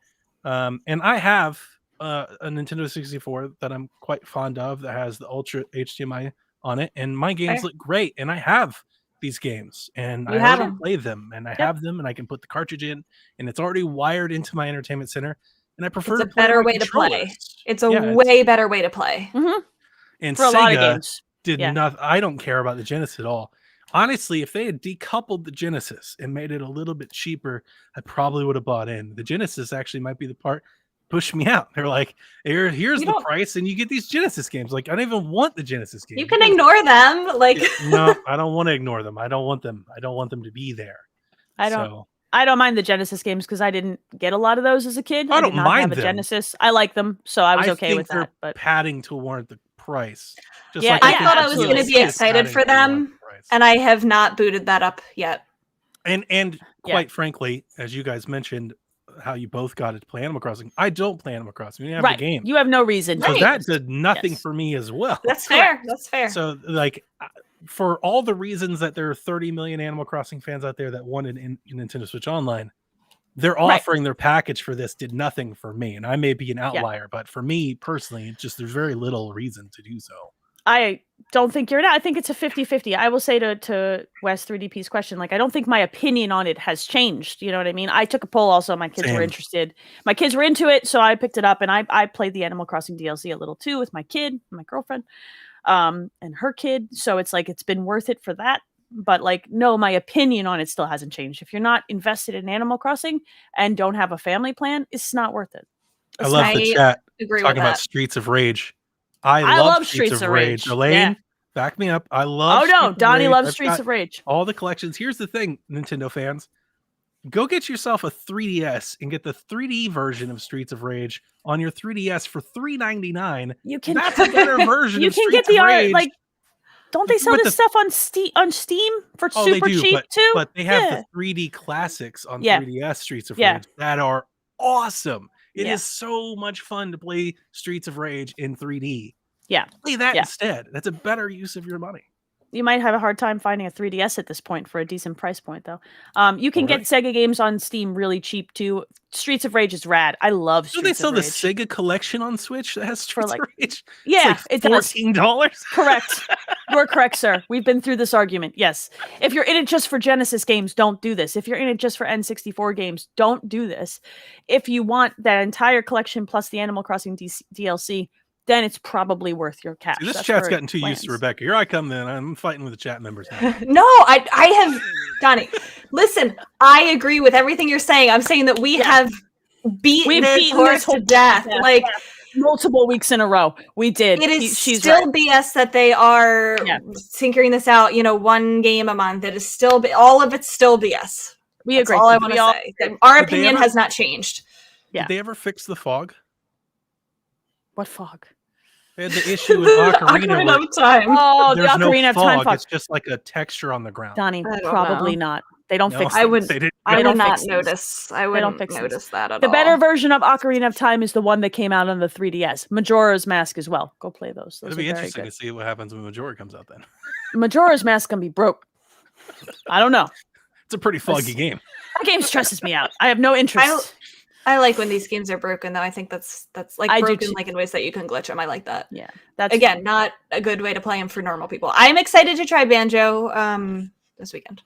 And I have a Nintendo 64 that I'm quite fond of that has the Ultra HDMI on it, and my games Fair. look great. And I have these games, and You I have already 'em. play them, and I Yep. have them, and I can put the cartridge in, and it's already wired into my entertainment center. And I prefer It's to a play better on way to play. controllers. It's a Yeah, way better way to play. and for a lot of Sega games. did Yeah. not. I don't care about the Genesis at all. Honestly, if they had decoupled the Genesis and made it a little bit cheaper, I probably would have bought in. The Genesis actually might be the part push me out. They're like, here's You the don't- price, and you get these Genesis games. Like, I don't even want the Genesis game. You can ignore them. Like No, I don't want to ignore them. I don't want them. I don't want them to be there. I don't So, I don't mind the Genesis games because I didn't get a lot of those as a kid. I did don't not mind have a them. Genesis. I like them, so I was okay think with they're that. But padding to warrant the price. Just Yeah, like I yeah, thought I was absolutely. going to be PS excited padding for to warrant them, the price. and I have not booted that up yet. And Yeah. quite frankly, as you guys mentioned, how you both got it to play Animal Crossing. I don't play Animal Crossing. We didn't have right, the game. you have no reason. So to. that did nothing Yes. for me as well. That's fair. That's fair. So like for all the reasons that there are 30 million Animal Crossing fans out there that wanted in Nintendo Switch Online, they're Right. offering their package for this did nothing for me. And I may be an outlier, but for me personally, it's just there's very little reason to do so. I don't think you're not. I think it's a 50-50. I will say to Wes 3DP's question, like, I don't think my opinion on it has changed. You know what I mean? I took a poll also. My kids were Same. interested. My kids were into it, so I picked it up, and I played the Animal Crossing DLC a little too with my kid, and my girlfriend, and her kid. So it's like, it's been worth it for that. But like, no, my opinion on it still hasn't changed. If you're not invested in Animal Crossing and don't have a family plan, it's not worth it. I love the chat Agree with talking about that. Streets of Rage. I love Streets of Rage. Elaine, Yeah. back me up. I love Oh no, Streets of Donnie Rage. loves I've Streets got of Rage. all the collections. Here's the thing, Nintendo fans. Go get yourself a 3DS and get the 3D version of Streets of Rage on your 3DS for $3.99. You can That's a better version you of can Streets get the of art Rage. like. Don't they sell With this the- stuff on Steam for Oh, they super do, cheap too? but they have Yeah. the 3D classics on Yeah. 3DS Streets of Yeah. Rage that are awesome. It is Yeah. so much fun to play Streets of Rage in 3D. Yeah. Play that Yeah. instead. That's a better use of your money. You might have a hard time finding a 3DS at this point for a decent price point, though. You can get Alright. Sega games on Steam really cheap too. Streets of Rage is rad. I love Do Streets they sell of the Rage. Sega collection on Switch that has Streets like- of Rage? Yeah, It's like it does. $14. Correct. You're correct, sir. We've been through this argument. Yes. If you're in it just for Genesis games, don't do this. If you're in it just for N64 games, don't do this. If you want that entire collection plus the Animal Crossing DLC, then it's probably worth your cash. See, this That's chat's where it gotten too used to lands. Rebecca. Here I come then. I'm fighting with the chat members now. No, I have, Donnie. Listen, I agree with everything you're saying. I'm saying that we have beaten We've this beaten horse this whole to death. death. Like, Multiple weeks in a row. We did. it is She's still right. BS that they are tinkering this out, one game a month. It is still, all of it's still BS. We That's agree. all I want to say. Our opinion has not changed. Yeah. Did they ever fix the fog? What fog? They had the issue with Ocarina. where of Time. Oh, the there's no Ocarina of Time fog. fog. It's just like a texture on the ground. Donnie, I don't probably know. not. They don't No, fix I things. would- They didn't. I don't would not fix things. notice. I don't wouldn't fix things. notice that at The all. better version of Ocarina of Time is the one that came out on the 3DS. Majora's Mask as well. Go play those. Those It'll are be very interesting good. to see what happens when Majora comes out then. Majora's Mask gonna be broke. I don't know. It's a pretty foggy game. That game stresses me out. I have no interest. I like when these games are broken, though. I think that's like I do broken too. like in ways that you can glitch them. I like that. Yeah, that's Again, not a good way to play them for normal people. I'm excited to try Banjo this weekend.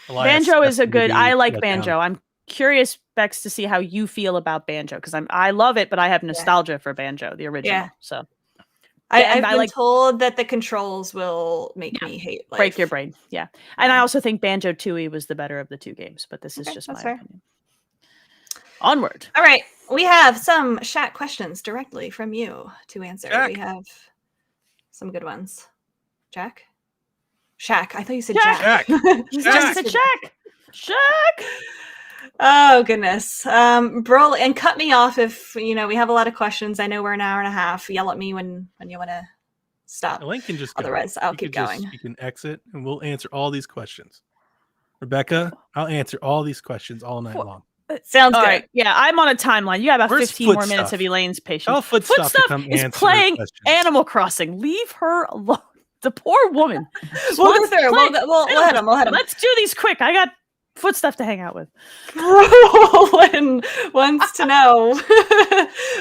Elias Banjo is a destined to good. be I like let Banjo. down. I'm curious, Bex, to see how you feel about Banjo because I love it, but I have nostalgia for Banjo, the original. Yeah. So I've I been like- told that the controls will make me hate life. break your brain. Yeah, and I also think Banjo Tooie was the better of the two games, but this is Okay, just that's my fair. opinion. Onward. All right, we have some chat questions directly from you to answer. Jack. We have some good ones. Jack? Shaq. I thought you said Jack. Jack. Just a check. Check. Oh goodness. Bro, and cut me off if we have a lot of questions. I know we're an hour and a half. Yell at me when you want to stop. Elaine can just go. Otherwise, I'll You keep can just- going. You can exit and we'll answer all these questions. Rebecca, I'll answer all these questions all night long. Sounds All good. right. Yeah, I'm on a timeline. You have about Where's 15 more Foot minutes Stuff? of Elaine's patience. Tell Foot Stuff to come is answer playing questions. Animal Crossing. Leave her alone. The poor woman. We'll go Wants to through. play. We'll hit him. We'll hit him. Let's do these quick. I got Foot Stuff to hang out with. Roland wants to know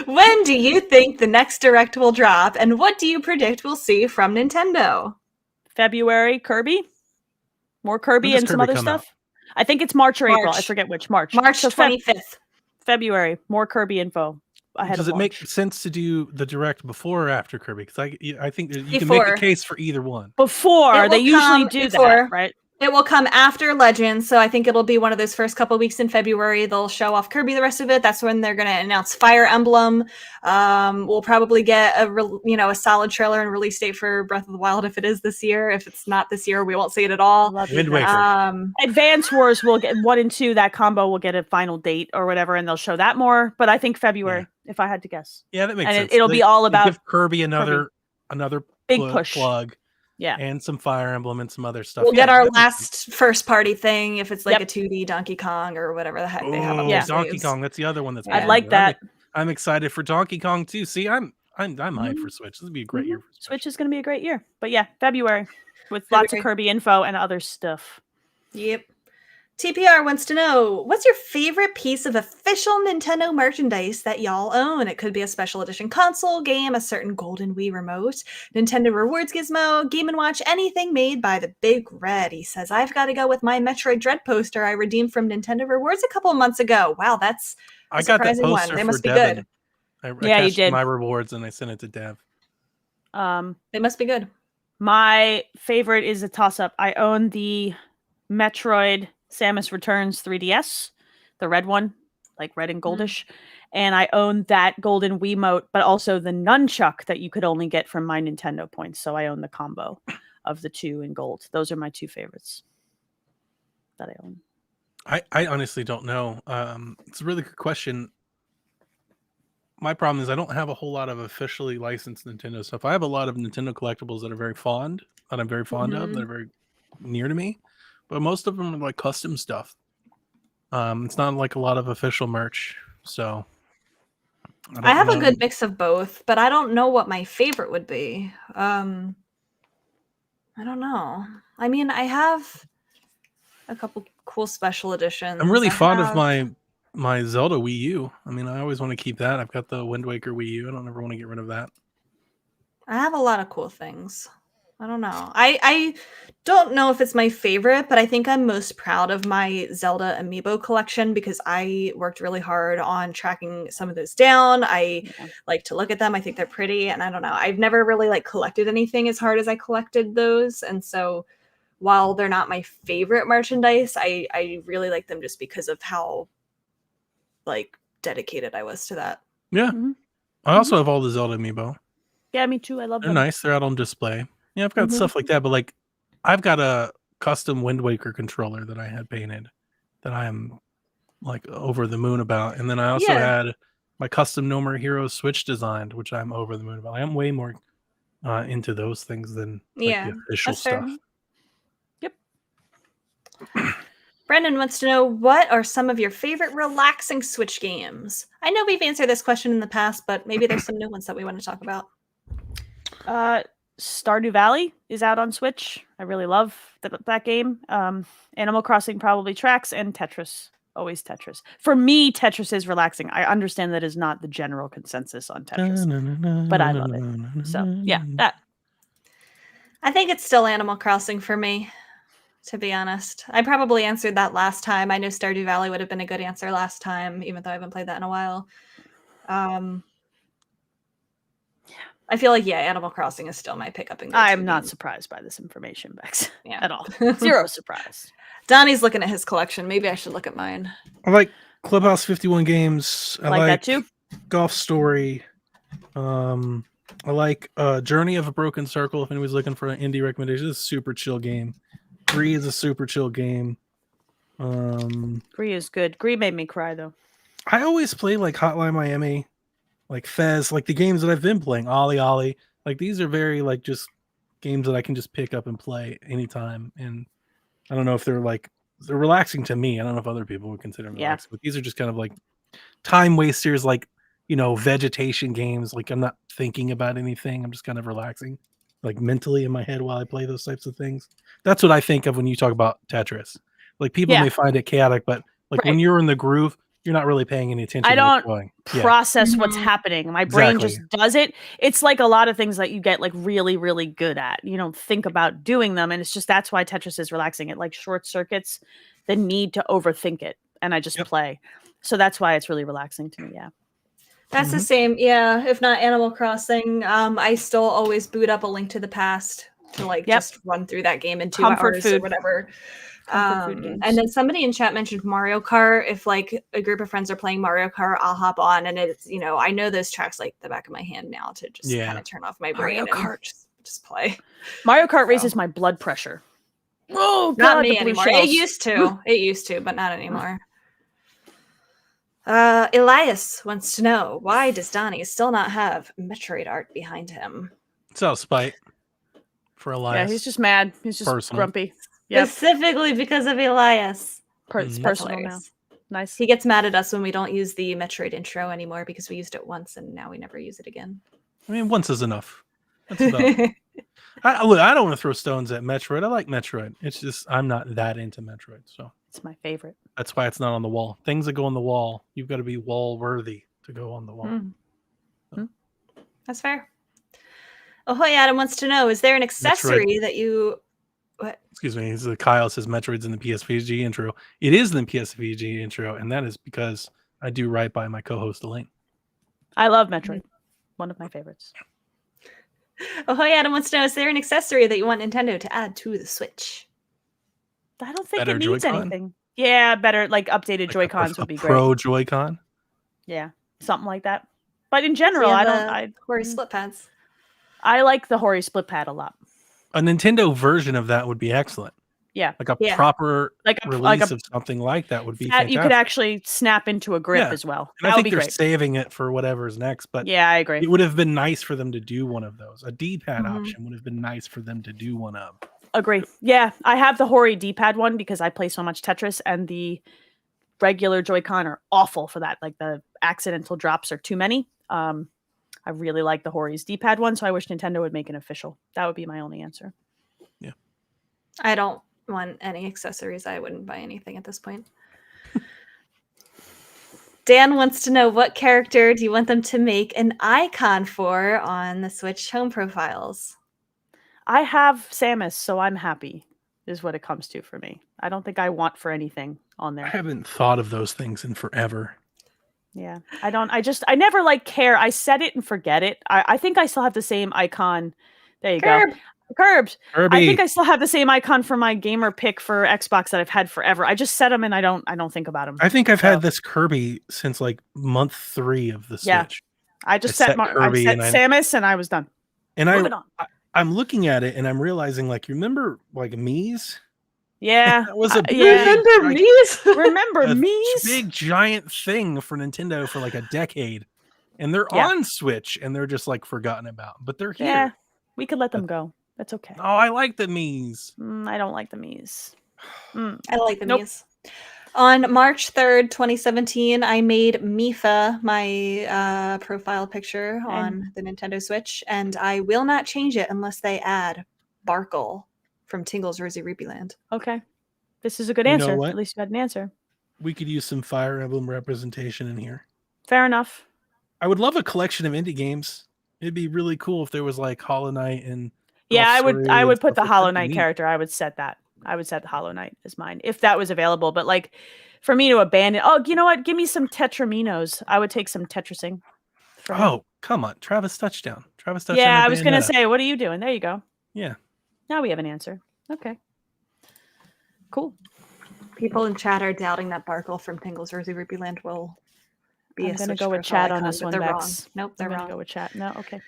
when do you think the next direct will drop, and what do you predict we'll see from Nintendo? February, Kirby. More Kirby When does and some Kirby other come stuff. I think it's March or April. I March. forget which. March. March So 25th. February. More Kirby info ahead Does of it make launch. sense to do the direct before or after Kirby? Because I think that you can Before. make a case for either one. Before It they will usually come do before. that, right? It will come after Legends, so I think it'll be one of those first couple weeks in February. They'll show off Kirby the rest of it. That's when they're going to announce Fire Emblem. We'll probably get a solid trailer and release date for Breath of the Wild if it is this year. If it's not this year, we won't see it at all. Love Wind you. Waker. Advance Wars will get 1 and 2. That combo will get a final date or whatever, and they'll show that more. But I think February, if I had to guess. Yeah, that makes And sense. it'll be all They about give Kirby another Big push. plug. Yeah. And some Fire Emblem and some other stuff. We'll Yeah, get our that makes sense. last first party thing if it's like Yep. a 2D Donkey Kong or whatever the heck they have up Ooh, their Yeah. Donkey sleeves. Kong. That's the other one that's. I'd been like rumored. that. I'm excited for Donkey Kong too. See, I'm hyped for Switch. This would be a great year for Switch is going to be a great year. But yeah, February with lots of February. Kirby info and other stuff. Yep. TPR wants to know, what's your favorite piece of official Nintendo merchandise that y'all own? It could be a special edition console, game, a certain golden Wii remote, Nintendo Rewards gizmo, Game & Watch, anything made by the Big Red. He says, I've got to go with my Metroid Dread poster I redeemed from Nintendo Rewards a couple of months ago. Wow, that's I got that surprising one. poster They for must be Devin. good. I Yeah, you cashed did. my rewards and I sent it to Dev. They must be good. My favorite is a toss-up. I own the Metroid Samus Returns 3DS, the red one, like red and goldish. And I own that golden Wiimote, but also the nunchuck that you could only get from my Nintendo points. So I own the combo of the two in gold. Those are my two favorites that I own. I honestly don't know. It's a really good question. My problem is I don't have a whole lot of officially licensed Nintendo stuff. I have a lot of Nintendo collectibles that I'm very fond of, that are very near to me. But most of them are like custom stuff. It's not like a lot of official merch. So I have a know. good mix of both, but I don't know what my favorite would be. I don't know. I mean, I have a couple cool special editions. I'm really I fond of have- my Zelda Wii U. I mean, I always want to keep that. I've got the Wind Waker Wii U. I don't ever want to get rid of that. I have a lot of cool things. I don't know. I don't know if it's my favorite, but I think I'm most proud of my Zelda amiibo collection because I worked really hard on tracking some of those down. I Yeah. like to look at them. I think they're pretty, and I don't know. I've never really like collected anything as hard as I collected those, and so while they're not my favorite merchandise, I really like them just because of how like dedicated I was to that. Yeah. Mhm. I also have all the Zelda amiibo. Yeah, me too. I love They're them. nice. They're out on display. Yeah, I've got Mhm. stuff like that, but like I've got a custom Wind Waker controller that I had painted that I am like over the moon about. And then I also Yeah. had my custom No More Heroes Switch designed, which I'm over the moon about. I'm way more into those things than like Yeah, the official that's fair. stuff. Yep. Brendan wants to know, what are some of your favorite relaxing Switch games? I know we've answered this question in the past, but maybe there's some new ones that we want to talk about. Stardew Valley is out on Switch. I really love that game. Animal Crossing probably tracks, and Tetris. Always Tetris. For me, Tetris is relaxing. I understand that is not the general consensus on Tetris, but I love it. So yeah, that. I think it's still Animal Crossing for me, to be honest. I probably answered that last time. I know Stardew Valley would have been a good answer last time, even though I haven't played that in a while. I feel like, yeah, Animal Crossing is still my pickup and go-to I'm not game. surprised by this information, Bex. Yeah. At all. Zero surprise. Donnie's looking at his collection. Maybe I should look at mine. I like Clubhouse 51 games. I Like that too? Golf Story. I like Journey of a Broken Circle. If anybody's looking for an indie recommendation, it's a super chill game. Gree is a super chill game. Gree is good. Gree made me cry though. I always play like Hotline Miami, like Fez, like the games that I've been playing. Ollie Ollie, like these are very like just games that I can just pick up and play anytime. And I don't know if they're relaxing to me. I don't know if other people would consider them relaxing, but these are just kind of like time wasters, like vegetation games. Like I'm not thinking about anything. I'm just kind of relaxing, like mentally in my head while I play those types of things. That's what I think of when you talk about Tetris. Like people may find it chaotic, but like when you're in the groove, you're not really paying any attention. I to what's don't going. process what's happening. My brain Exactly. just does it. It's like a lot of things that you get like really, really good at. You don't think about doing them. And it's just, that's why Tetris is relaxing. It like short circuits the need to overthink it. And I just play. So that's why it's really relaxing to me. Yeah. That's the same. Yeah. If not Animal Crossing, I still always boot up A Link to the Past to like just run through that game in 2 hours or whatever. And then somebody in chat mentioned Mario Kart. If like a group of friends are playing Mario Kart, I'll hop on, and it's I know those tracks like the back of my hand now to just kind of turn off my brain and just play. Mario Kart raises my blood pressure. Oh, not God, me anymore. It used to, but not anymore. Elias wants to know, why does Donnie still not have Metroid art behind him? It's out of spite for Elias. Yeah, he's just mad. He's just personal. grumpy. Yep. Specifically because of Elias. It's personal now. Nice. He gets mad at us when we don't use the Metroid intro anymore because we used it once and now we never use it again. I mean, once is enough. That's enough. I don't want to throw stones at Metroid. I like Metroid. It's just I'm not that into Metroid, so it's my favorite. That's why it's not on the wall. Things that go on the wall, you've got to be wall worthy to go on the wall. So. That's fair. Ahoy Adam wants to know, is there an accessory that you... What? Excuse me. Kyle says Metroid's in the PSVG intro. It is in the PSVG intro, and that is because I do right by my co-host Elaine. I love Metroid. One of my favorites. Ahoy Adam wants to know, is there an accessory that you want Nintendo to add to the Switch? I don't think Better it needs Joy-Con? anything. Yeah, better like updated Joy-Cons would be great. Pro Joy-Con? Yeah, something like that. But in general, Hori split pads. I like the Hori split pad a lot. A Nintendo version of that would be excellent. Yeah. Like a proper release of something like that would be fantastic. You could actually snap into a grip as well. And I think they're saving it for whatever's next. But yeah, I agree. It would have been nice for them to do one of those. A D-pad option would have been nice for them to do one of. Agree. Yeah, I have the Hori D-pad one because I play so much Tetris, and the regular Joy-Con are awful for that. Like the accidental drops are too many. I really like the Hori's D-pad one, so I wish Nintendo would make an official. That would be my only answer. Yeah. I don't want any accessories. I wouldn't buy anything at this point. Dan wants to know, what character do you want them to make an icon for on the Switch home profiles? I have Samus, so I'm happy. Is what it comes to for me. I don't think I want for anything on I there. haven't thought of those things in forever. Yeah, I don't. I never like care. I set it and forget it. I think I still have the same icon. There you Curb. go. Curbed. Kirby. I think I still have the same icon for my gamer pick for Xbox that I've had forever. I just set them and I don't think about them. I think I've So- had this Kirby since like month 3 of the Switch. Yeah. I just I set, set Kirby I set and Samus and I was done. And Moving on. I'm looking at it and I'm realizing, like, you remember like Mies? Yeah. That was a big, Remember like, me? Remember a Mies? big giant thing for Nintendo for like a decade. And they're Yeah. on Switch and they're just like forgotten about. But they're here. Yeah. We could let them go. That's okay. Oh, I like the Mies. I don't like the Mies. I like the Nope. Mies. On March 3rd, 2017, I made Mifa my profile picture on the Nintendo Switch, and I will not change it unless they add Barkle from Tingle's Rosy Rupee Land. Okay. This is a good You know answer. what? At least you had an answer. We could use some Fire Emblem representation in here. Fair enough. I would love a collection of indie games. It'd be really cool if there was like Hollow Knight and Yeah, I would Golf Story put and the stuff like Hollow that. Knight Neat. character. I would set that. I would set the Hollow Knight as mine if that was available. But like for me to abandon, you know what? Give me some Tetraminos. I would take some Tetrasing. from me. Oh, come on. Travis Touchdown. Travis Touchdown. yeah, and I was gonna Bayonetta. say, what are you doing? There you go. Yeah. Now we have an answer. Okay. Cool. People in chat are doubting that Barkle from Tingle's Rosy Rupee Land will be I'm a gonna Switch go with profile chat on icon, this but one, they're wrong. Bex. Nope, they're I'm gonna wrong. go with chat. No, okay.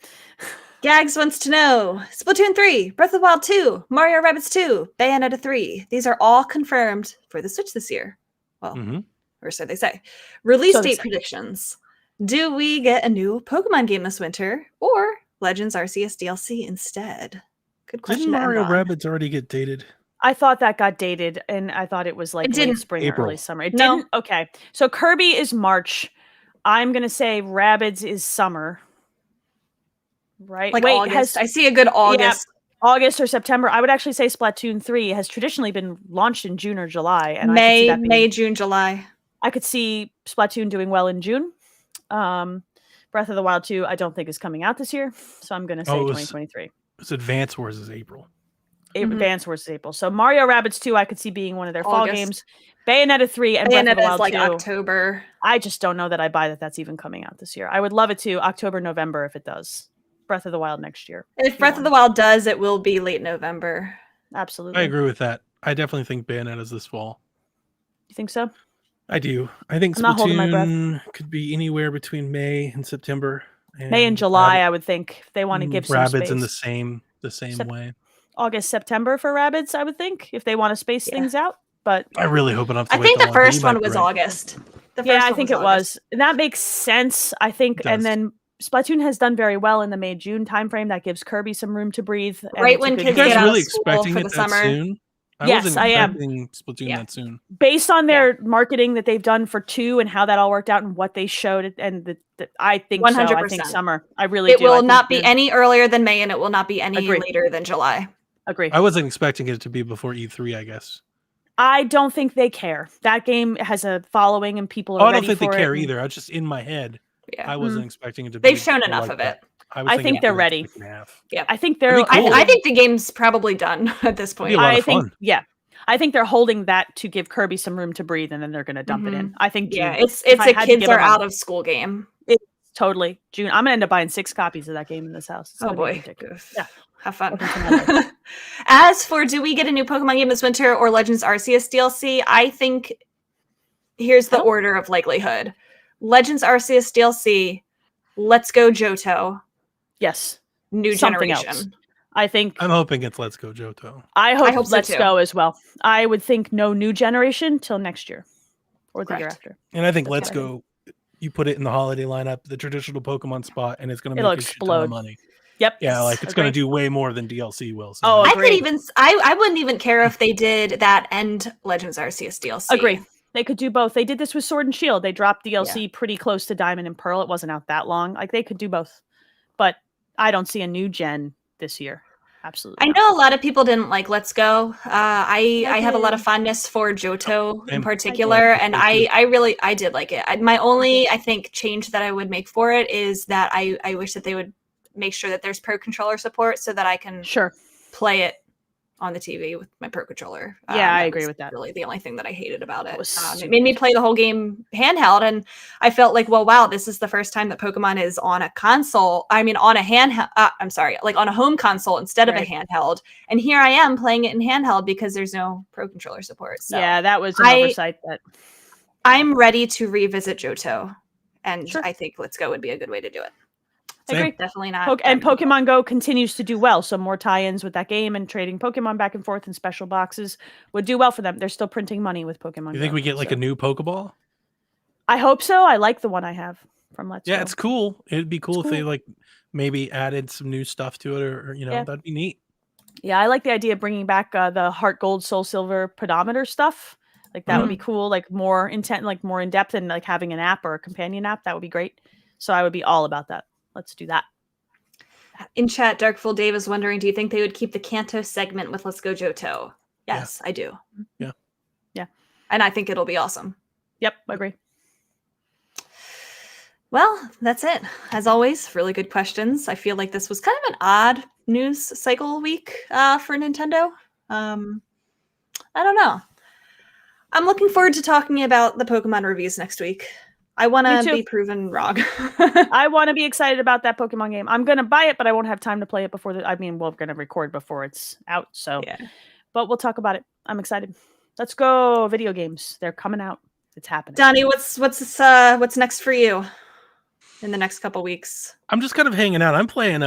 Gags wants to know Splatoon 3, Breath of the Wild 2, Mario Rabbids 2, Bayonetta 3. These are all confirmed for the Switch this year. Well, Mhm. or so they say. Release So they date say. predictions. Do we get a new Pokemon game this winter or Legends Arceus DLC instead? Good question. Didn't to end Mario on. Rabbids already get dated? I thought that got dated, and I thought it was like It late didn't. spring or April. early summer. It No. didn't. Okay, so Kirby is March. I'm gonna say Rabbids is summer. Right? Like Wait, August. has I see a good August. August or September? I would actually say Splatoon 3 has traditionally been launched in June or July, and I could see that being- May, June, July. I could see Splatoon doing well in June. Breath of the Wild 2, I don't think is coming out this year, so I'm gonna say Oh, it was- 2023. It's Advance Wars is April. Mhm. Advance Wars is April. So Mario Rabbids 2, I could see being one of their fall August. games. Bayonetta 3 and Breath of the Bayonetta is Wild like 2. October. I just don't know that I buy that that's even coming out this year. I would love it to October, November if it does. Breath of the Wild next year. If Breath of the Wild does, it will be late November. Absolutely. I agree with that. I definitely think Bayonetta's this fall. You think so? I do. I think I'm not holding my breath. Splatoon could be anywhere between May and September. May and July, I would think. If they want to give some Rabbids space. in the same Sep- way. August, September for Rabbids, I would think, if they want to space Yeah. things out. But I really hope I don't have to I wait think that the long, but first you might one be was right. August. The yeah, first I one think it August. was. And that makes sense. I think, It does. and then Splatoon has done very well in the May-June timeframe. That gives Kirby some room to breathe. and Right it's a when good You kids guys get game. out of really school expecting for it the that summer. soon? Yes, wasn't I am. expecting Splatoon Yeah. that soon. Based on their marketing that they've done for 2 and how that all worked out and what they showed, and I think so. I 100%. think summer. I really It do. I will think not be June. any earlier than May, and it will not be any Agree. later than July. Agree. I wasn't expecting it to be before E3, I guess. I don't think they care. That game has a following and people are Oh, I don't ready think they for care it. either. I was just in my head. Yeah, I wasn't expecting it to be. they've shown more enough like of that. it. was I thinking think it'd they're be like ready. second half. I think they're. That'd be cool. I think the game's probably done at this point. Be a lot I of think fun. yeah. I think they're holding that to give Kirby some room to breathe, and then they're going to dump it in. I think June. Yeah, it's If I a had to kids give are a month. out of school game. Totally June. I'm going to end up buying 6 copies of that game in this house. It's Oh gonna be boy. ridiculous. Yeah. Have fun. Welcome to As for do we get a new Pokemon game this winter or Legends Arceus DLC? I think here's the Oh. order of likelihood. Legends Arceus DLC, Let's Go Johto, Yes, new Something generation. else. I think. I'm hoping it's Let's Go Johto. I hope, hope so Let's too. Go as well. I would think no new generation till next year or the year Correct. after. And I think That's Let's what I Go, you put it in the holiday lineup, the traditional Pokemon spot, and it's going to It'll make a shit ton of explode. money. Yep. Yeah, like it's going to Agreed. do way more than DLC will. So Oh, I could Agreed. even I wouldn't even care if they did that and Legends Arceus DLC. Agree. They could do both. They did this with Sword and Shield. They dropped DLC pretty close to Diamond and Pearl. It wasn't out that long. Like they could do both. But I don't see a new gen this year. Absolutely. I not. know a lot of people didn't like Let's Go. I have a lot of did. fondness for Johto in Same. particular, I and did. I did like it. My only I think change that I would make for it is that I wish that they would make sure that there's pro controller support so that I can Sure. play it on the TV with my Pro Controller. Yeah, I That agree was with that. Really, the only thing that I hated about it. was It stupid. made me play the whole game handheld, and I felt like, well, wow, this is the first time that Pokemon is on a console. I mean, on a handheld. I'm sorry, like on a home console instead of a Right. handheld. And here I am playing it in handheld because there's no Pro Controller support. So Yeah, that was an I- oversight. That I'm ready to revisit Johto, and Sure. I think Let's Go would be a good way to do it. I agree. Definitely not. And Dragon Ball. Pokemon Go continues to do well. So more tie-ins with that game and trading Pokemon back and forth in special boxes would do well for them. They're still printing money with Pokemon You think Go, we get like so. a new Pokeball? I hope so. I like the one I have from Let's Yeah, Go. it's cool. It'd be cool It's if they cool. like maybe added some new stuff to it, or Yeah. that'd be neat. Yeah, I like the idea of bringing back the Heart Gold, Soul Silver pedometer stuff. Like that would be cool. Like more intent, like more in depth, and like having an app or a companion app. That would be great. So I would be all about that. Let's do that. In chat, Darkful Dave is wondering, do you think they would keep the Kanto segment with Let's Go Johto? Yeah. Yes, I do. Yeah. Yeah. And I think it'll be awesome. Yep, I agree. Well, that's it. As always, really good questions. I feel like this was kind of an odd news cycle week for Nintendo. I don't know. I'm looking forward to talking about the Pokemon reviews next week. I want Me to too. be proven wrong. I want to be excited about that Pokemon game. I'm gonna buy it, but I won't have time to play it before we're gonna record before it's out. So, Yeah. but we'll talk about it. I'm excited. Let's go. Video games. They're coming out. It's happening. Donnie, what's next for you in the next couple weeks? I'm just kind of hanging out. I'm playing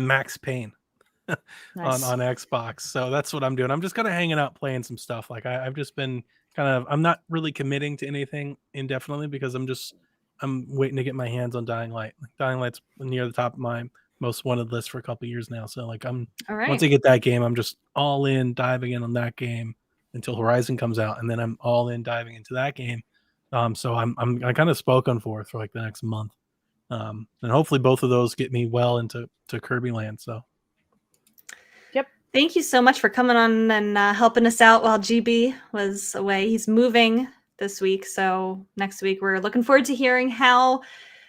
Max Payne Nice. on Xbox. So that's what I'm doing. I'm just kind of hanging out playing some stuff. Like I've just been I'm not really committing to anything indefinitely because I'm waiting to get my hands on Dying Light. Like Dying Light's near the top of my most wanted list for a couple years now. So like All right. once I get that game, I'm just all in diving in on that game until Horizon comes out, and then I'm all in diving into that game. So I kind of spoken for like the next month. And hopefully both of those get me well into Kirby Land. So Thank you so much for coming on and helping us out while GB was away. He's moving this week, so next week we're looking forward to hearing how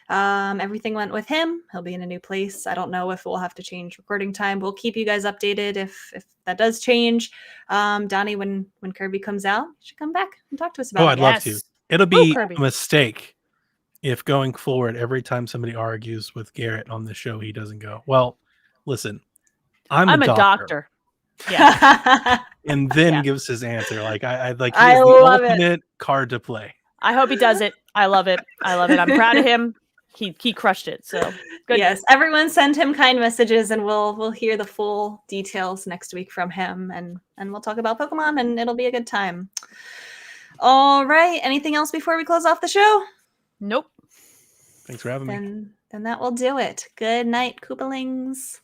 everything went with him. He'll be in a new place. I don't know if we'll have to change recording time. We'll keep you guys updated if that does change. Donnie, when Kirby comes out, you should come back and talk to us about it. I'd love to. Yes. It'll Woo, be Kirby. a mistake if going forward, every time somebody argues with Garrett on the show, he doesn't go, well, listen, I'm a doctor. Yeah. And then Yeah. gives his answer. Like he's I the love it. ultimate card to play. I hope he does it. I love it. I'm proud of him. He crushed it. So good. Yes, everyone send him kind messages, and we'll hear the full details next week from him, and we'll talk about Pokemon, and it'll be a good time. All right. Anything else before we close off the show? Nope. Thanks for having me. Then that will do it. Good night, Koopalings.